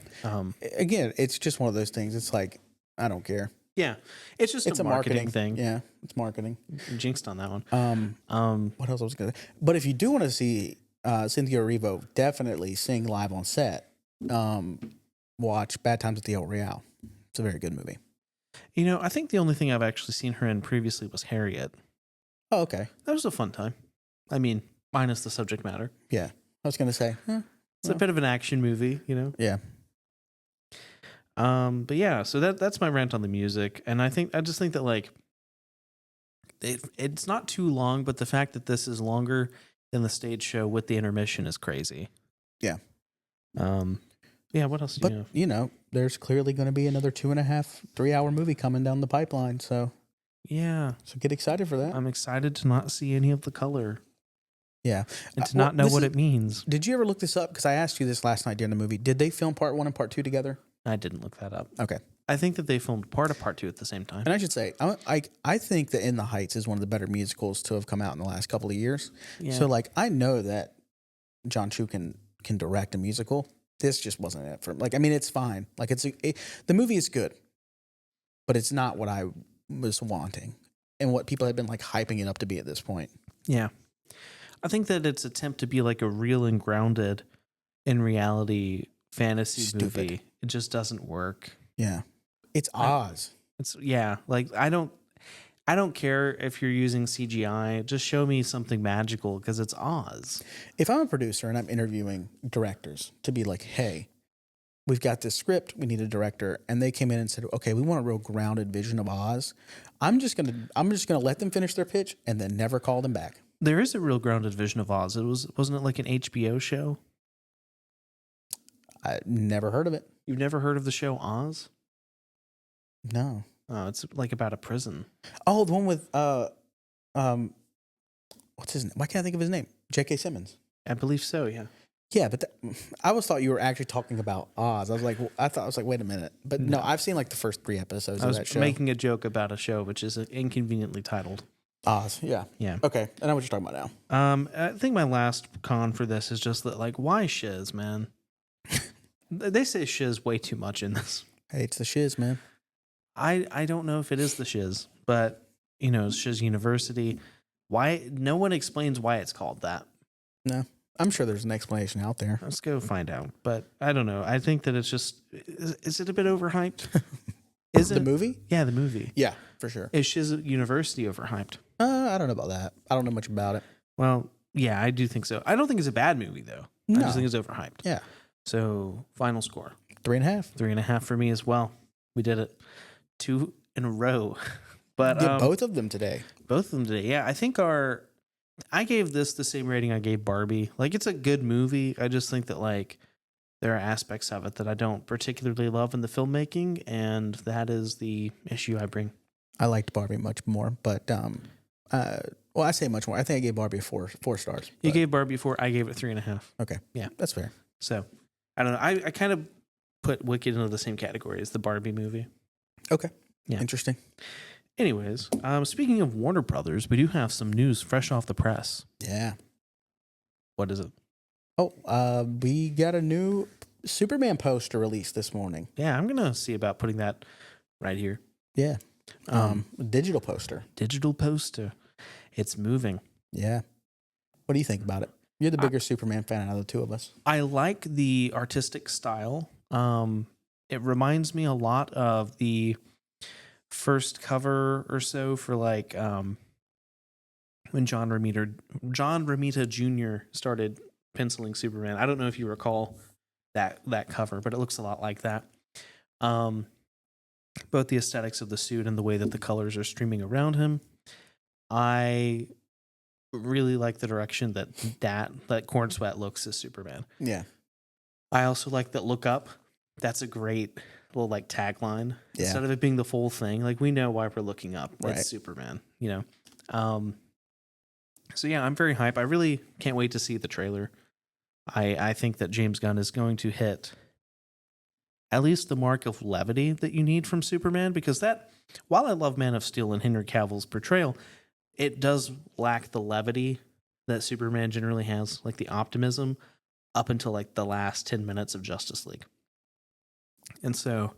Again, it's just one of those things. It's like, I don't care. Yeah. It's just a marketing thing. Yeah, it's marketing. Jinxed on that one. What else was going to say? But if you do want to see Cynthia Erivo definitely sing live on set, watch Bad Times at the El Royale. It's a very good movie. I think the only thing I've actually seen her in previously was Harriet. Oh, okay. That was a fun time. I mean, minus the subject matter. Yeah. I was going to say, it's a bit of an action movie, Yeah. But yeah, so that's my rant on the music, and I just think that like it's not too long, but the fact that this is longer than the stage show with the intermission is crazy. Yeah. Yeah. What else? Do you have? But there's clearly going to be another 2.5, 3 hour movie coming down the pipeline. So yeah. So get excited for that. I'm excited to not see any of the color. And to not know what it means. Did you ever look this up? Because I asked you this last night during the movie. Did they film part 1 and part 2 together? I didn't look that up. Okay. I think that they filmed part of part 2 at the same time. And I should say, I think that In the Heights is one of the better musicals to have come out in the last couple of years. Yeah. So, like, I know that John Chu can direct a musical. This just wasn't it for him. Like, I mean, it's fine. Like, the movie is good, but it's not what I was wanting and what people have been, like, hyping it up to be at this point. Yeah. I think that its attempt to be, like, a real and grounded in reality fantasy movie, it just doesn't work. Yeah. It's Oz. Like I don't care if you're using CGI. Just show me something magical because it's Oz. If I'm a producer and I'm interviewing directors to be like, hey, we've got this script, we need a director, and they came in and said, okay, we want a real grounded vision of Oz. I'm just gonna let them finish their pitch and then never call them back. There is a real grounded vision of Oz. Wasn't it like an HBO show? I never heard of it. You've never heard of the show Oz? No. Oh, it's like about a prison. Oh, the one with what's his name? Why can't I think of his name? J.K. Simmons. I believe so. Yeah. Yeah, but I always thought you were actually talking about Oz. I was like, wait a minute. But no, I've seen like the first 3 episodes of that show. I was making a joke about a show which is inconveniently titled Oz. Yeah. Yeah. Okay, I know what you're talking about now. I think my last con for this is just that, like, why shiz, man? They say shiz way too much in this. Hey, it's the shiz, man. I don't know if it is the shiz, but it's Shiz University. Why? No one explains why it's called that. No, I'm sure there's an explanation out there. Let's go find out. But I don't know. I think that it's just, is it a bit overhyped? Is it the movie? Yeah, the movie. Yeah, for sure. Is Shiz University overhyped? I don't know about that. I don't know much about it. Well, yeah, I do think so. I don't think it's a bad movie though. No. I just think it's overhyped. Yeah. So final score 3.5. 3.5 for me as well. We did it 2 in a row. But both of them today. Both of them today. Yeah, I think I gave this the same rating I gave Barbie. Like, it's a good movie. I just think that, like, there are aspects of it that I don't particularly love in the filmmaking, and that is the issue I bring. I liked Barbie much more, but well, I say much more. I think I gave Barbie 4 stars. You gave Barbie 4. I gave it 3.5. Okay. Yeah, that's fair. So I don't know. I kind of put Wicked into the same category as the Barbie movie. Okay. Yeah. Interesting. Anyways, speaking of Warner Brothers, we do have some news fresh off the press. Yeah. What is it? Oh, we got a new Superman poster released this morning. Yeah, I'm gonna see about putting that right here. Yeah. Digital poster. Digital poster. It's moving. Yeah. What do you think about it? You're the bigger Superman fan out of the two of us. I like the artistic style. It reminds me a lot of the first cover or so for like when John Romita Jr. started penciling Superman. I don't know if you recall that cover, but it looks a lot like that. Both the aesthetics of the suit and the way that the colors are streaming around him. I really like the direction that Corn Sweat looks as Superman. Yeah. I also like that look up. That's a great little like tagline. Yeah. Instead of it being the full thing, like we know why we're looking up. Right. It's Superman, So yeah, I'm very hyped. I really can't wait to see the trailer. I think that James Gunn is going to hit at least the mark of levity that you need from Superman, because that, while I love Man of Steel and Henry Cavill's portrayal, it does lack the levity that Superman generally has, like the optimism up until like the last 10 minutes of Justice League. And so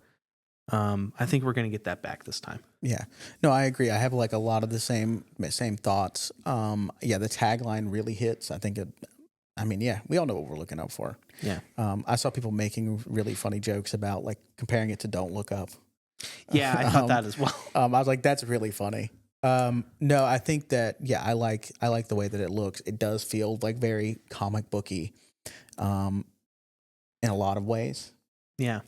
I think we're going to get that back this time. Yeah. No, I agree. I have like a lot of the same thoughts. Yeah, the tagline really hits. I think we all know what we're looking up for. Yeah. I saw people making really funny jokes about like comparing it to Don't Look Up. Yeah, I thought that as well. I was like, that's really funny. No, I think that, yeah, I like the way that it looks. It does feel like very comic booky, in a lot of ways. Yeah.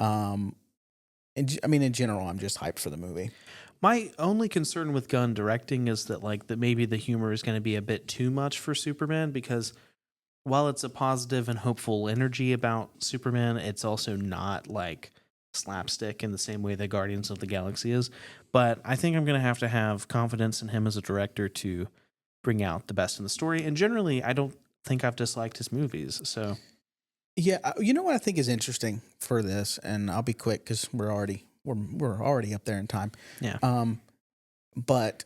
In general, I'm just hyped for the movie. My only concern with Gunn directing is that maybe the humor is going to be a bit too much for Superman, because while it's a positive and hopeful energy about Superman, it's also not like slapstick in the same way that Guardians of the Galaxy is. But I think I'm going to have confidence in him as a director to bring out the best in the story. And generally, think I've disliked his movies. So Yeah, you know what I think is interesting for this, and I'll be quick because we're already up there in time. yeah, But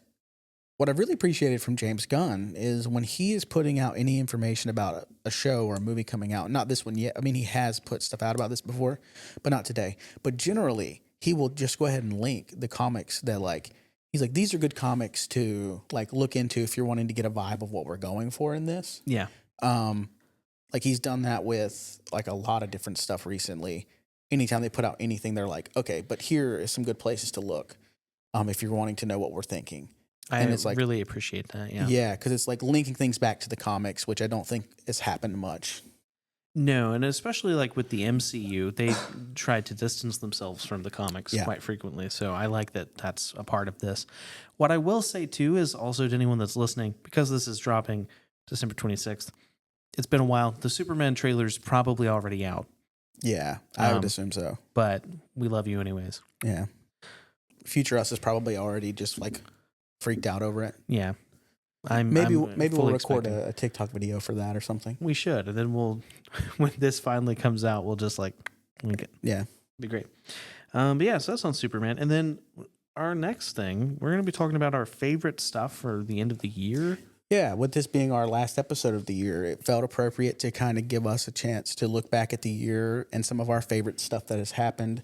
what I've really appreciated from James Gunn is when he is putting out any information about a show or a movie coming out. Not this one yet. I mean, he has put stuff out about this before, but not today. But generally, he will just go ahead and link the comics that like he's like these are good comics to like look into if you're wanting to get a vibe of what we're going for in this. yeah. Like he's done that with like a lot of different stuff recently. Anytime they put out anything, they're like, okay, but here is some good places to look if you're wanting to know what we're thinking. And it's like, really appreciate that. Yeah. yeah, because it's like linking things back to the comics, which I don't think has happened much. No, and especially like with the MCU, they tried to distance themselves from the comics quite frequently. So I like that that's a part of this. What I will say too is also to anyone that's listening, because this is dropping December 26th, it's been a while. The Superman trailer's probably already out, Yeah, I would assume so. but we love you anyways. Yeah. Future Us is probably already just like freaked out over it. Yeah. Maybe we'll fully record expecting. a TikTok video for that or something. We should, and then we'll, when this finally comes out, we'll just like link it. Yeah. Be great. But yeah, so that's on Superman. And then our next thing, we're going to be talking about our favorite stuff for the end of the year. Yeah, with this being our last episode of the year, it felt appropriate to kind of give us a chance to look back at the year and some of our favorite stuff that has happened,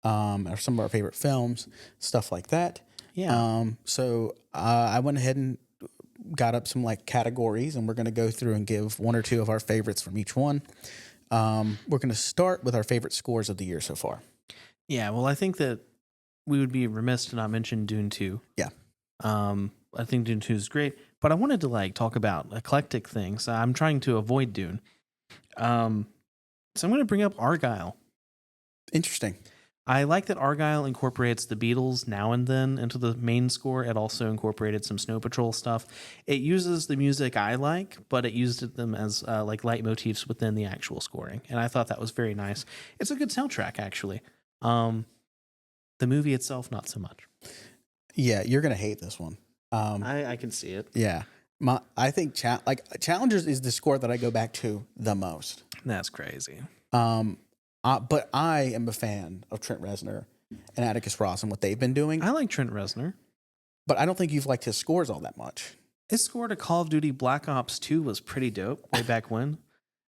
or some of our favorite films, stuff like that. Yeah. So I went ahead and got up some like categories, and we're going to go through and give one or two of our favorites from each one. We're going to start with our favorite scores of the year so far. Yeah, well, I think that we would be remiss to not mention Dune 2. Yeah. I think Dune 2 is great, but I wanted to like talk about eclectic things. I'm trying to avoid Dune. So I'm going to bring up Argyle. Interesting. I like that Argyle incorporates the Beatles now and then into the main score. It also incorporated some Snow Patrol stuff. It uses the music I like, but it used them as like leitmotifs within the actual scoring. And I thought that was very nice. It's a good soundtrack, actually. The movie itself, not so much. Yeah, you're going to hate this one. I can see it. Yeah. I think Challengers is the score that I go back to the most. That's crazy. But I am a fan of Trent Reznor and Atticus Ross and what they've been doing. I like Trent Reznor. But I don't think you've liked his scores all that much. His score to Call of Duty Black Ops 2 was pretty dope way back when.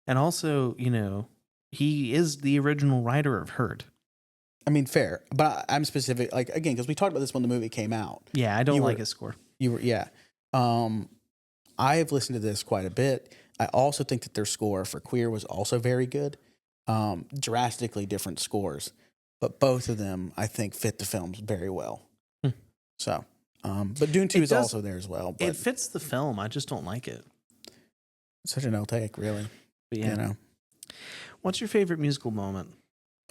And also, you know, he is the original writer of Hurt. I mean, fair. But I'm specific, like, again, because we talked about this when the movie came out. Yeah, I don't like his score. Yeah. I've listened to this quite a bit. I also think that their score for Queer was also very good. Drastically different scores, but both of them I think fit the films very well. So, but Dune 2 is also there as well. But it fits the film. I just don't like it. Such an take, really. But yeah. You know. What's your favorite musical moment?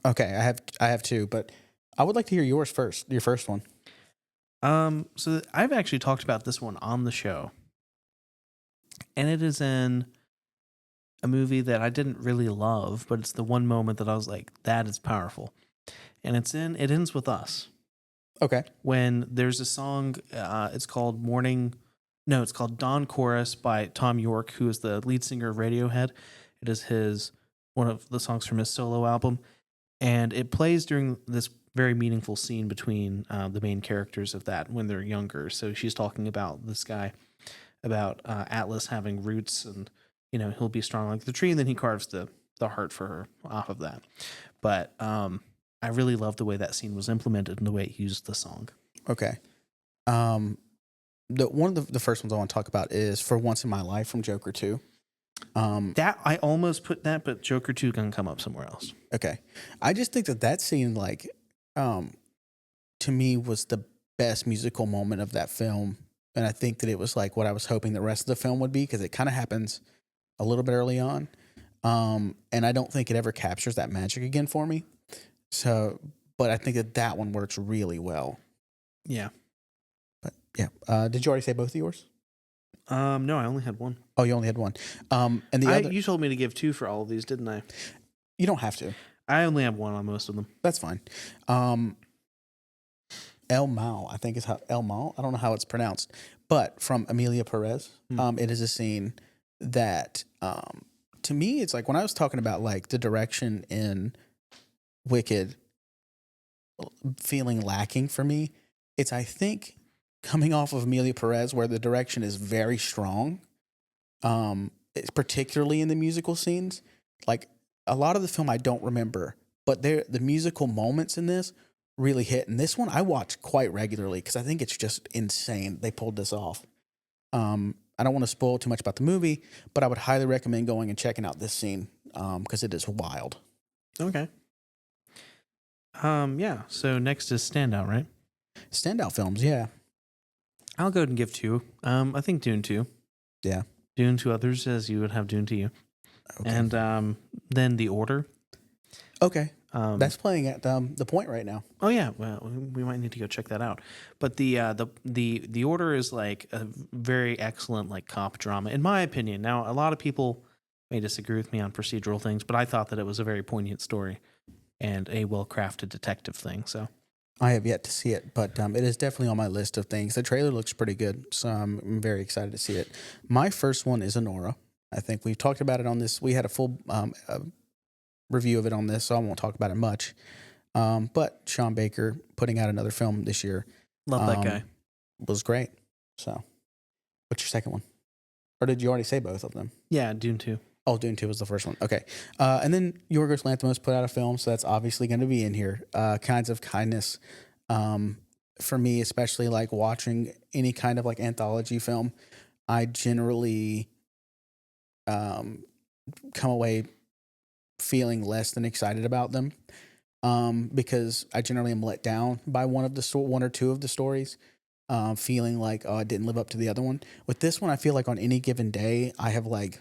Okay, I have two, but I would like to hear yours first. Your first one. So I've actually talked about this one on the show, and it is in a movie that I didn't really love, but it's the one moment that I was like, that is powerful. And It Ends With Us. Okay. When there's a song, it's called Dawn Chorus by Tom York, who is the lead singer of Radiohead. It is one of the songs from his solo album. And it plays during this very meaningful scene between the main characters of that when they're younger. So she's talking about this guy, about Atlas having roots, and you know he'll be strong like the tree, and then he carves the heart for her off of that. But I really love the way that scene was implemented and the way it used the song. Okay. One of the first ones I want to talk about is For Once in My Life from Joker 2. That I almost put that, but Joker 2 can come up somewhere else. Okay. I just think that scene, like, to me was the best musical moment of that film. And I think that it was like what I was hoping the rest of the film would be, because it kind of happens a little bit early on. And I don't think it ever captures that magic again for me. So, but I think that one works really well. Yeah. But yeah. Did you already say both of yours? No, I only had one. Oh, you only had one. And the other, you told me to give two for all of these, didn't I? You don't have to. I only have one on most of them. That's fine. El Mal, I think is how El Mal. I don't know how it's pronounced, but from Emilia Perez. It is a scene that to me, it's like when I was talking about like the direction in Wicked feeling lacking for me, it's I think coming off of Amelia Perez where the direction is very strong, it's particularly in the musical scenes. Like a lot of the film I don't remember, but the musical moments in this really hit. And this one I watch quite regularly because I think it's just insane they pulled this off. I don't want to spoil too much about the movie, but I would highly recommend going and checking out this scene because it is wild. Okay. Yeah. So next is standout, right? Standout films, yeah. I'll go ahead and give 2. I think Dune 2. Yeah. Dune to others as you would have Dune to you. Okay. And then The Order. Okay. That's playing at the Point right now. Oh yeah, well we might need to go check that out. But the Order is like a very excellent like cop drama in my opinion. Now a lot of people may disagree with me on procedural things, but I thought that it was a very poignant story and a well-crafted detective thing. So I have yet to see it, but it is definitely on my list of things. The trailer looks pretty good, so I'm very excited to see it. My first one is Anora. I think we've talked about it on this. We had a full review of it on this, so I won't talk about it much. But Sean Baker putting out another film this year. love that guy. Was great. So, what's your second one? Or did you already say both of them? Yeah, Dune 2. Oh, Dune 2 was the first one. Okay. And then Yorgos Lanthimos put out a film, so that's obviously going to be in here. Kinds of Kindness. For me, especially like watching any kind of like anthology film, I generally come away feeling less than excited about them because I generally am let down by one or two of the stories, feeling like, oh, I didn't live up to the other one. With this one, I feel like on any given day, I have like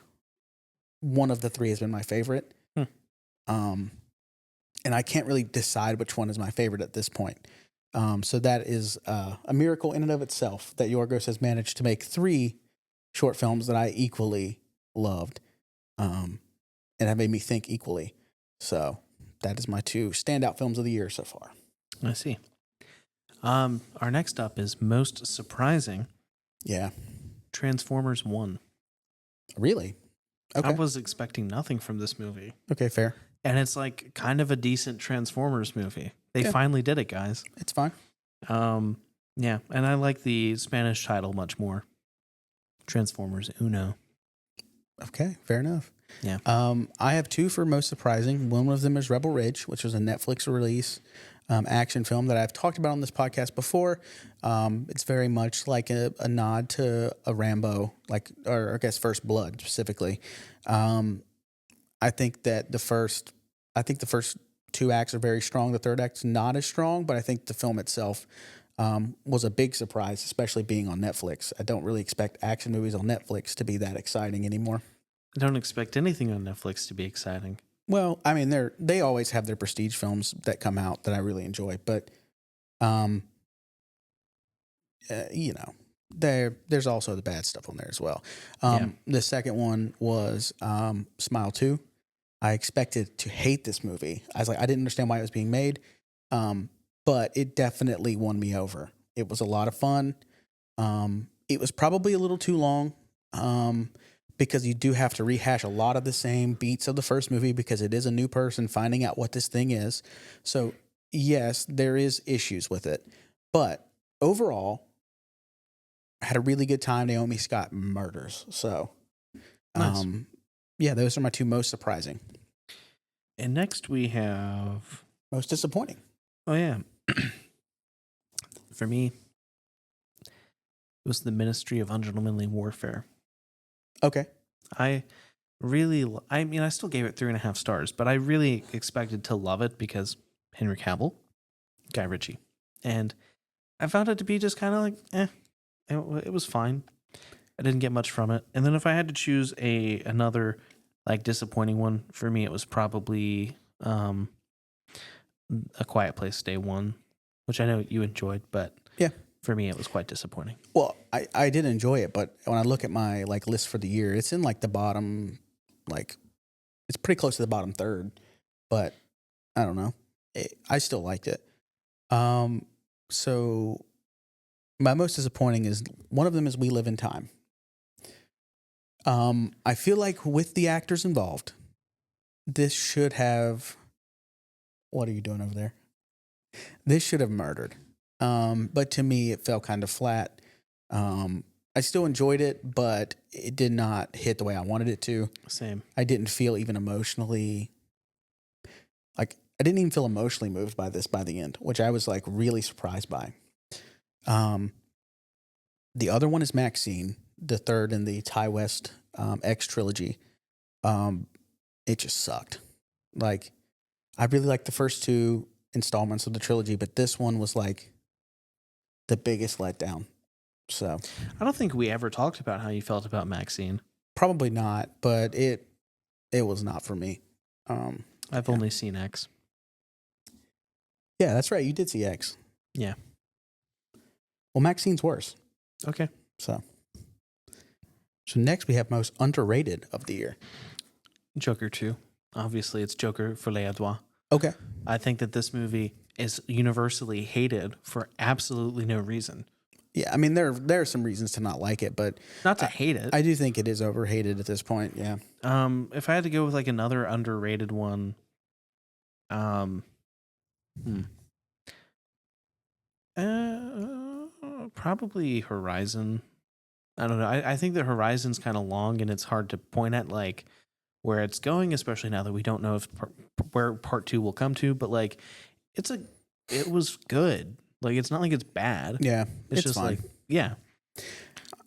one of the 3 has been my favorite. And I can't really decide which one is my favorite at this point. So that is a miracle in and of itself that Yorgos has managed to make 3 short films that I equally loved and have made me think equally. So that is my 2 standout films of the year so far. I see. Our next up is most surprising. Yeah. Transformers 1. Really? Okay. I was expecting nothing from this movie. Okay, fair. And it's like kind of a decent Transformers movie. They Yeah. finally did it, guys. It's fine. Yeah, and I like the Spanish title much more. Transformers Uno. Okay, fair enough. Yeah. I have 2 for most surprising. One of them is Rebel Ridge, which was a Netflix release action film that I've talked about on this podcast before. It's very much like a nod to a Rambo, or I guess First Blood specifically. I think that the first 2 acts are very strong. The third act's not as strong, but I think the film itself was a big surprise, especially being on Netflix. I don't really expect action movies on Netflix to be that exciting anymore. I don't expect anything on Netflix to be exciting. Well, I mean, they always have their prestige films that come out that I really enjoy, but there's also the bad stuff on there as well. The second one was Smile 2. I expected to hate this movie. I was like, I didn't understand why it was being made, but it definitely won me over. It was a lot of fun. It was probably a little too long because you do have to rehash a lot of the same beats of the first movie because it is a new person finding out what this thing is. So, yes, there is issues with it. But overall, I had a really good time. Naomi Scott murders. So, nice. Yeah, those are my 2 most surprising. And next we have... Most disappointing. Oh, yeah. For me, it was the Ministry of Ungentlemanly Warfare. Okay. I still gave it 3.5 stars, but I really expected to love it because Henry Cavill, Guy Ritchie. And I found it to be just kind of like, it was fine. I didn't get much from it. And then if I had to choose another like disappointing one, for me it was probably A Quiet Place Day 1, which I know you enjoyed, but yeah, for me it was quite disappointing. Well, I did enjoy it, but when I look at my like list for the year, it's in like the bottom, like it's pretty close to the bottom third, but I don't know. I still liked it. So my most disappointing is one of them is We Live in Time. I feel like with the actors involved, this should have. What are you doing over there? This should have murdered. But to me, it fell kind of flat. I still enjoyed it, but it did not hit the way I wanted it to. Same. I didn't feel even emotionally. Like, I didn't even feel emotionally moved by this by the end, which I was like really surprised by. The other one is Maxine, the third in the Ty West X trilogy. It just sucked. Like, I really liked the first two installments of the trilogy, but this one was like the biggest letdown. So I don't think we ever talked about how you felt about Maxine. probably not, but it was not for me. I've only seen X. Yeah, that's right. You did see X. Yeah. Well, Maxine's worse. Okay. So next we have most underrated of the year. Joker 2. Obviously, it's Joker for les Artois. Okay. I think that this movie is universally hated for absolutely no reason. Yeah, I mean there are some reasons to not like it, but Not to hate it. I do think it is overhated at this point. Yeah. If I had to go with like another underrated one, probably Horizon. I don't know. I think that Horizon's kind of long and it's hard to point at like where it's going, especially now that we don't know if where part 2 will come to. But like, it was good. Like, it's not like it's bad. Yeah, It's just fine. like, yeah.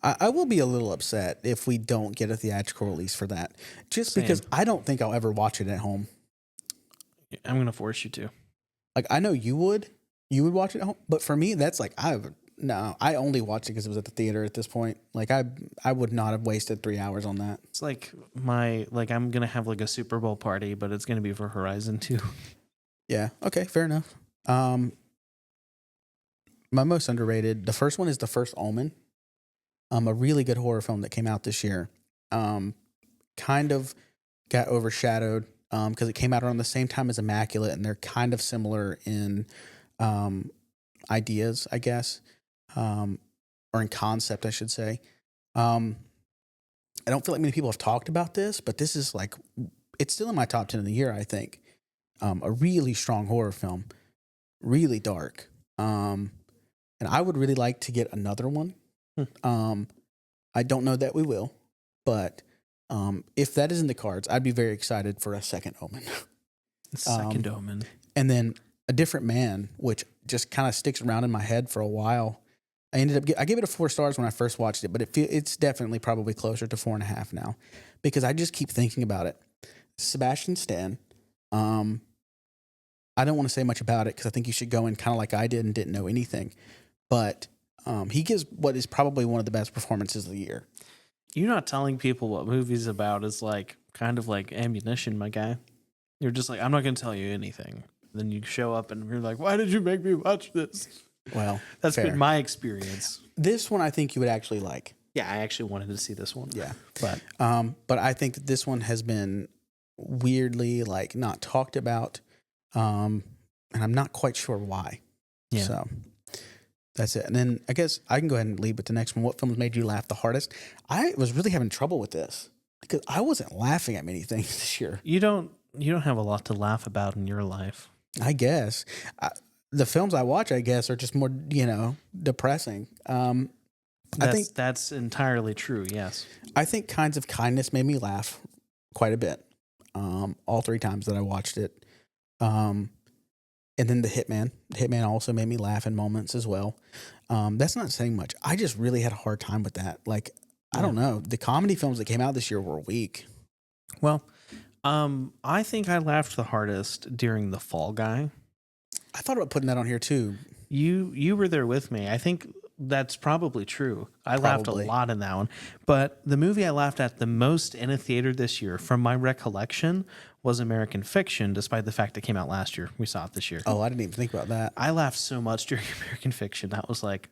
I will be a little upset if we don't get a theatrical release for that, just Same. because I don't think I'll ever watch it at home. I'm gonna force you to. Like, I know you would watch it at home, but for me, that's like I only watched it because it was at the theater at this point. Like, I would not have wasted 3 hours on that. It's like I'm gonna have like a Super Bowl party, but it's gonna be for Horizon 2. Yeah. Okay. Fair enough. My most underrated. The first one is The First Omen. A really good horror film that came out this year. Kind of got overshadowed because it came out around the same time as Immaculate, and they're kind of similar in ideas, I guess, or in concept, I should say. I don't feel like many people have talked about this, but this is like, it's still in my top 10 of the year, I think. A really strong horror film, really dark. And I would really like to get another one. I don't know that we will, but if that is in the cards, I'd be very excited for a second Omen. Second Omen. And then A Different Man, which just kind of sticks around in my head for a while. I gave it a 4 stars when I first watched it, but it's definitely probably closer to 4.5 now because I just keep thinking about it. Sebastian Stan. I don't want to say much about it because I think you should go in kind of like I did and didn't know anything. But he gives what is probably one of the best performances of the year. You not telling people what movie's about is like kind of like ammunition, my guy. You're just like, I'm not going to tell you anything. Then you show up and you're like, why did you make me watch this? Well, That's fair. been my experience. This one I think you would actually like. Yeah, I actually wanted to see this one. Yeah. But I think that this one has been weirdly like not talked about. And I'm not quite sure why. Yeah. So that's it. And then I guess I can go ahead and lead with the next one. What films made you laugh the hardest? I was really having trouble with this because I wasn't laughing at many things this year. you don't have a lot to laugh about in your life. I guess the films I watch, I guess, are just more, depressing. I think That's entirely true. Yes. I think Kinds of Kindness made me laugh quite a bit. All 3 times that I watched it. And then The Hitman also made me laugh in moments as well. That's not saying much. I just really had a hard time with that. Like, I don't know. The comedy films that came out this year were weak. Well, I think I laughed the hardest during The Fall Guy. I thought about putting that on here too. You were there with me. I think that's probably true. I laughed a Probably. lot in that one. But the movie I laughed at the most in a theater this year, from my recollection, was American Fiction, despite the fact it came out last year. We saw it this year. Oh, I didn't even think about that. I laughed so much during American Fiction. That was like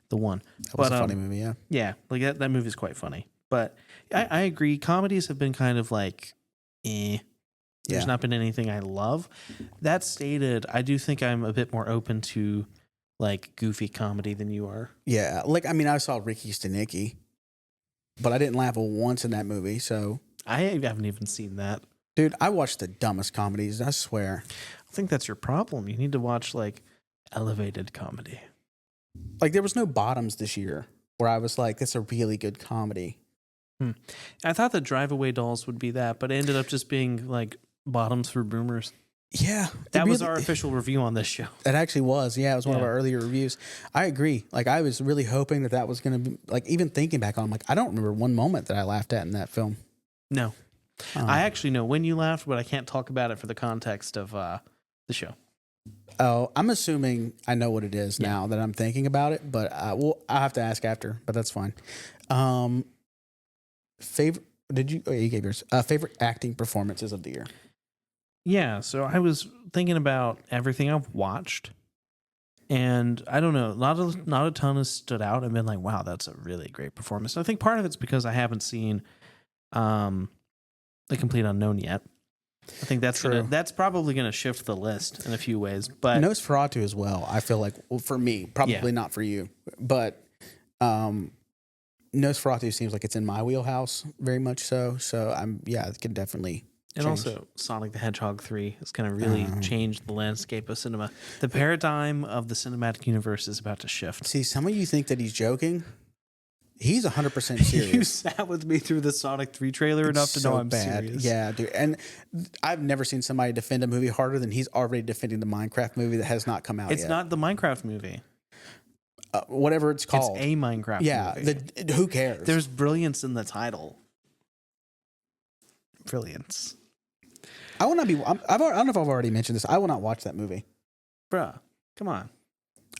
the one. That was a funny movie, yeah. Yeah, like that movie is quite funny. But I agree. Comedies have been kind of like, There's Yeah. not been anything I love. That stated, I do think I'm a bit more open to like goofy comedy than you are. Yeah. Like, I mean, I saw Ricky Stenicki. but I didn't laugh once in that movie. So, I haven't even seen that. dude, I watched the dumbest comedies. I swear. I think that's your problem. You need to watch like elevated comedy. Like there was no Bottoms this year where I was like, "That's a really good comedy." I thought the Drive Away Dolls would be that, but it ended up just being like Bottoms for Boomers. Yeah, That was our official review on this show. It actually was. Yeah, it was one of Yeah. our earlier reviews. I agree. Like I was really hoping that was going to be like even thinking back on, I'm like I don't remember one moment that I laughed at in that film. No. I actually know when you laughed, but I can't talk about it for the context of the show. Oh, I'm assuming I know what it is now that I'm thinking about it, but I'll have to ask after. But that's fine. Favorite? Did you? Oh, you gave yours. Favorite acting performances of the year. Yeah, so I was thinking about everything I've watched, and I don't know, not a ton has stood out. I've been like, wow, that's a really great performance. And I think part of it's because I haven't seen The Complete Unknown yet. I think that's probably gonna shift the list in a few ways. But Nosferatu as well. I feel like for me, probably not for you, but Nosferatu seems like it's in my wheelhouse very much so. So it could definitely. And also, Sonic the Hedgehog 3 is going to really change the landscape of cinema. The paradigm of the cinematic universe is about to shift. See, some of you think that he's joking. He's 100% serious. You sat with me through the Sonic 3 trailer enough to know I'm serious. Yeah, dude. And I've never seen somebody defend a movie harder than he's already defending the Minecraft movie that has not come out yet. It's not the Minecraft movie. Whatever it's called. It's a Minecraft movie. Yeah, who cares? There's brilliance in the title. Brilliance. I will not be. I don't know if I've already mentioned this. I will not watch that movie. Bruh, come on.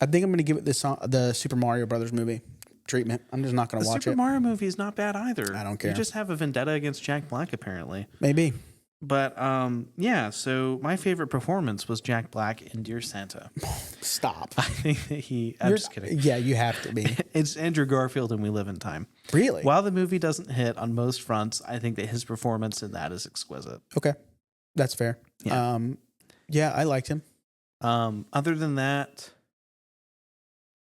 I think I'm going to give it the Super Mario Brothers movie treatment. I'm just not going to watch it. The Super Mario movie is not bad either. I don't care. You just have a vendetta against Jack Black, apparently. Maybe. But so my favorite performance was Jack Black in Dear Santa. Stop. I think that I'm just kidding. Yeah, you have to be. It's Andrew Garfield and We Live in Time. Really? While the movie doesn't hit on most fronts, I think that his performance in that is exquisite. Okay. That's fair. Yeah. I liked him. Other than that,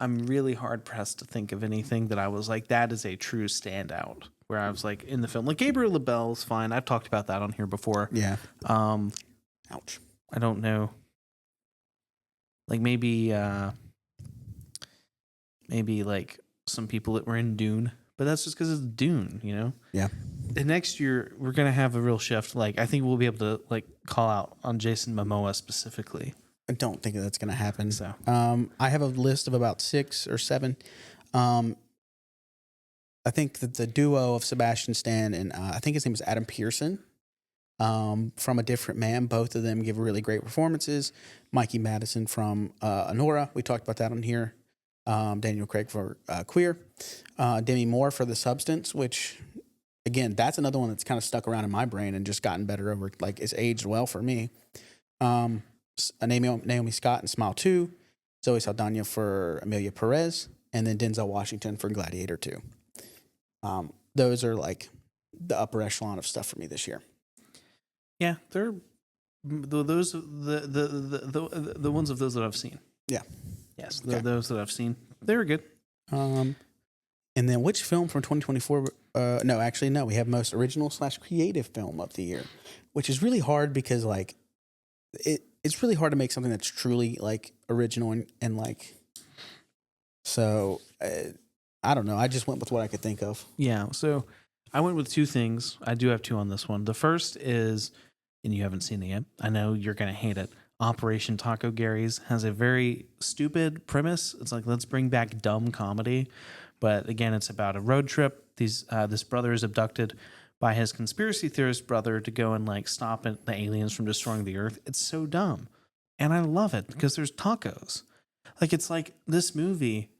I'm really hard pressed to think of anything that I was like, that is a true standout. Where I was like in the film, like Gabriel LaBelle's fine. I've talked about that on here before. Yeah. Ouch. I don't know. Like maybe like some people that were in Dune, but that's just because it's Dune, you know? Yeah. And next year we're gonna have a real shift. Like I think we'll be able to like call out on Jason Momoa specifically. I don't think that's going to happen. So I have a list of about 6 or 7. I think that the duo of Sebastian Stan and I think his name is Adam Pearson from A Different Man, both of them give really great performances. Mikey Madison from Honora, we talked about that on here. Daniel Craig for Queer. Demi Moore for The Substance, which, again, that's another one that's kind of stuck around in my brain and just gotten better over, like, it's aged well for me. Naomi Scott in Smile 2. Zoe Saldana for Amelia Perez. And then Denzel Washington for Gladiator 2. Those are like the upper echelon of stuff for me this year. yeah, they're those the ones of those that I've seen. Yeah. Yes, Okay. those that I've seen. They were good. And then which film from 2024? No, we have most original / creative film of the year, which is really hard because like it's really hard to make something that's truly like original and like. So I don't know. I just went with what I could think of. Yeah, so I went with 2 things. I do have 2 on this one. The first is, and you haven't seen it yet, I know you're going to hate it, Operation Taco Gary's has a very stupid premise. It's like, let's bring back dumb comedy. But again, it's about a road trip. This brother is abducted by his conspiracy theorist brother to go and like stop the aliens from destroying the earth. It's so dumb. And I love it because there's tacos. Like, it's like this movie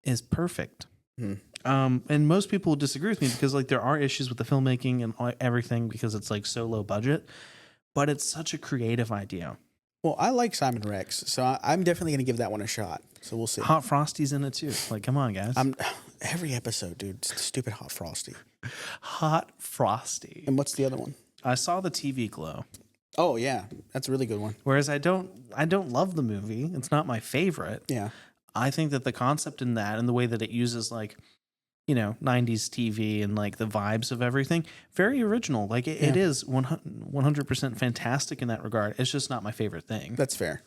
is perfect. And most people will disagree with me because like there are issues with the filmmaking and everything because it's like so low budget, but it's such a creative idea. Well, I like Simon Rex, so I'm definitely going to give that one a shot. So we'll see. Hot Frosty's in it too. Like, come on, guys. Every episode, dude. Stupid Hot Frosty. Hot Frosty. And what's the other one? I saw the TV Glow. Oh yeah, that's a really good one. Whereas I don't love the movie. It's not my favorite. Yeah. I think that the concept in that and the way that it uses like 90s TV and like the vibes of everything. Very original. Like it is 100% fantastic in that regard. It's just not my favorite thing. That's fair.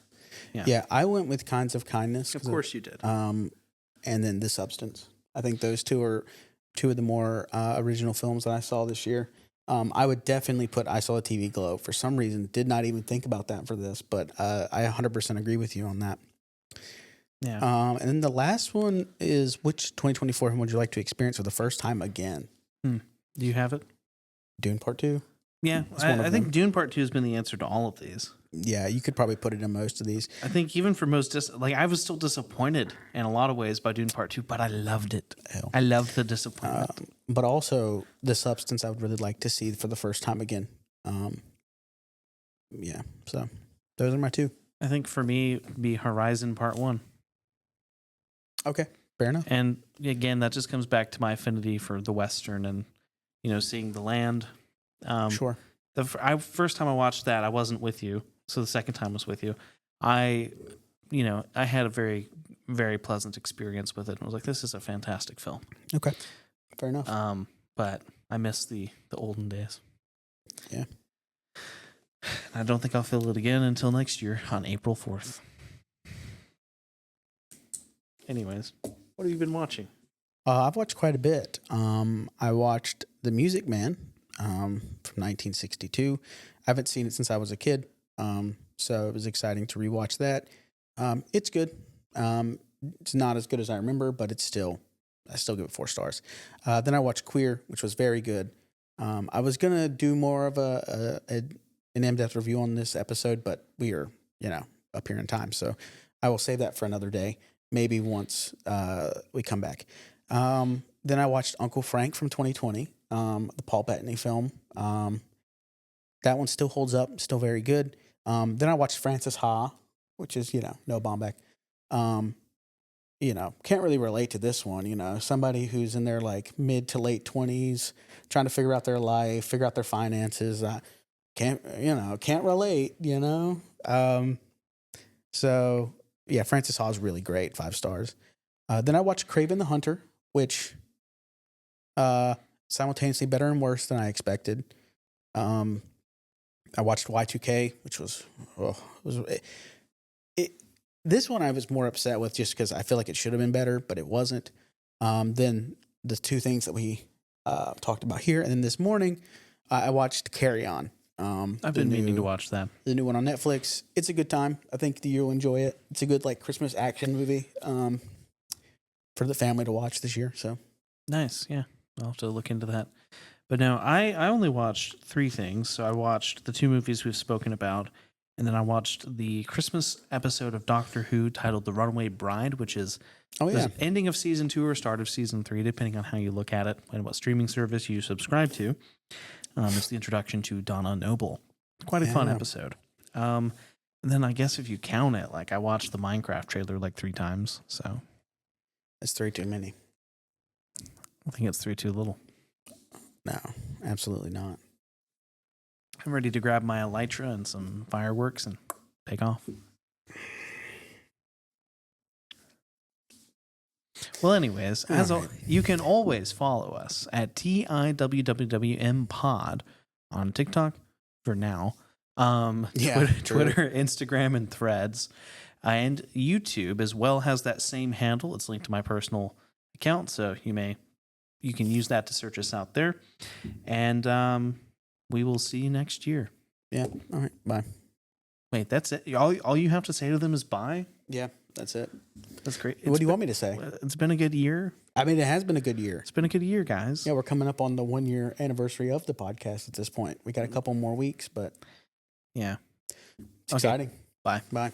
Yeah. Yeah, I went with Kinds of Kindness. Of course you did. And then The Substance. I think those two are two of the more original films that I saw this year. I would definitely put I Saw a TV Globe. For some reason, did not even think about that for this, but I 100% agree with you on that. Yeah. And then the last one is, which 2024 film would you like to experience for the first time again? Do you have it? Dune Part 2? Yeah, I think Dune Part 2 has been the answer to all of these. Yeah, you could probably put it in most of these. I think even for most, I was still disappointed in a lot of ways by Dune Part 2, but I loved it. I loved the disappointment. But also, The Substance I would really like to see for the first time again. Yeah, so those are my two. I think for me, it'd be Horizon Part 1. Okay, fair enough. And again, that just comes back to my affinity for the Western and, seeing the land. Sure. First time I watched that, I wasn't with you. So the second time was with you. I had a very, very pleasant experience with it. I was like, this is a fantastic film. Okay, fair enough. But I miss the olden days. Yeah. I don't think I'll feel it again until next year on April 4th. Anyways, what have you been watching? I've watched quite a bit. I watched The Music Man from 1962. I haven't seen it since I was a kid, so it was exciting to rewatch that. It's good. It's not as good as I remember, but I still give it 4 stars. Then I watched Queer, which was very good. I was gonna do more of an in-depth review on this episode, but we are up here in time, so I will save that for another day. Maybe once we come back. Then I watched Uncle Frank from 2020, the Paul Bettany film. That one still holds up, still very good. Then I watched Frances Ha, which is, Noah Baumbach. Can't really relate to this one. Somebody who's in their like mid to late 20s, trying to figure out their life, figure out their finances. Can't relate, So yeah, Frances Ha is really great, 5 stars. Then I watched Kraven the Hunter, which simultaneously better and worse than I expected. I watched Y2K, which was this one I was more upset with just because I feel like it should have been better, but it wasn't. Then the 2 things that we talked about here, and then this morning I watched Carry On. I've been meaning to watch that. The new one on Netflix. It's a good time. I think you'll enjoy it. It's a good like Christmas action movie for the family to watch this year. So nice. Yeah, I'll have to look into that. But no, I only watched 3 things. So I watched the 2 movies we've spoken about, and then I watched the Christmas episode of Doctor Who titled "The Runaway Bride," which is the ending of season 2 or start of season 3, depending on how you look at it and what streaming service you subscribe to. It's the introduction to Donna Noble. Quite a fun episode. And then I guess if you count it, like I watched the Minecraft trailer like 3 times. So that's 3 too many. I think it's 3 too little. No, absolutely not. I'm ready to grab my elytra and some fireworks and take off. Well, anyways, you can always follow us at TIWWWM Pod on TikTok for now. Twitter, Instagram, and Threads. And YouTube as well has that same handle. It's linked to my personal account, so you can use that to search us out there. And we will see you next year. Yeah. All right. Bye. Wait, that's it? All you have to say to them is bye? Yeah, that's it. That's great. What do you want me to say? It's been a good year. I mean, it has been a good year. It's been a good year, guys. Yeah, we're coming up on the 1-year anniversary of the podcast at this point. We got a couple more weeks, but yeah. It's exciting. Bye. Bye.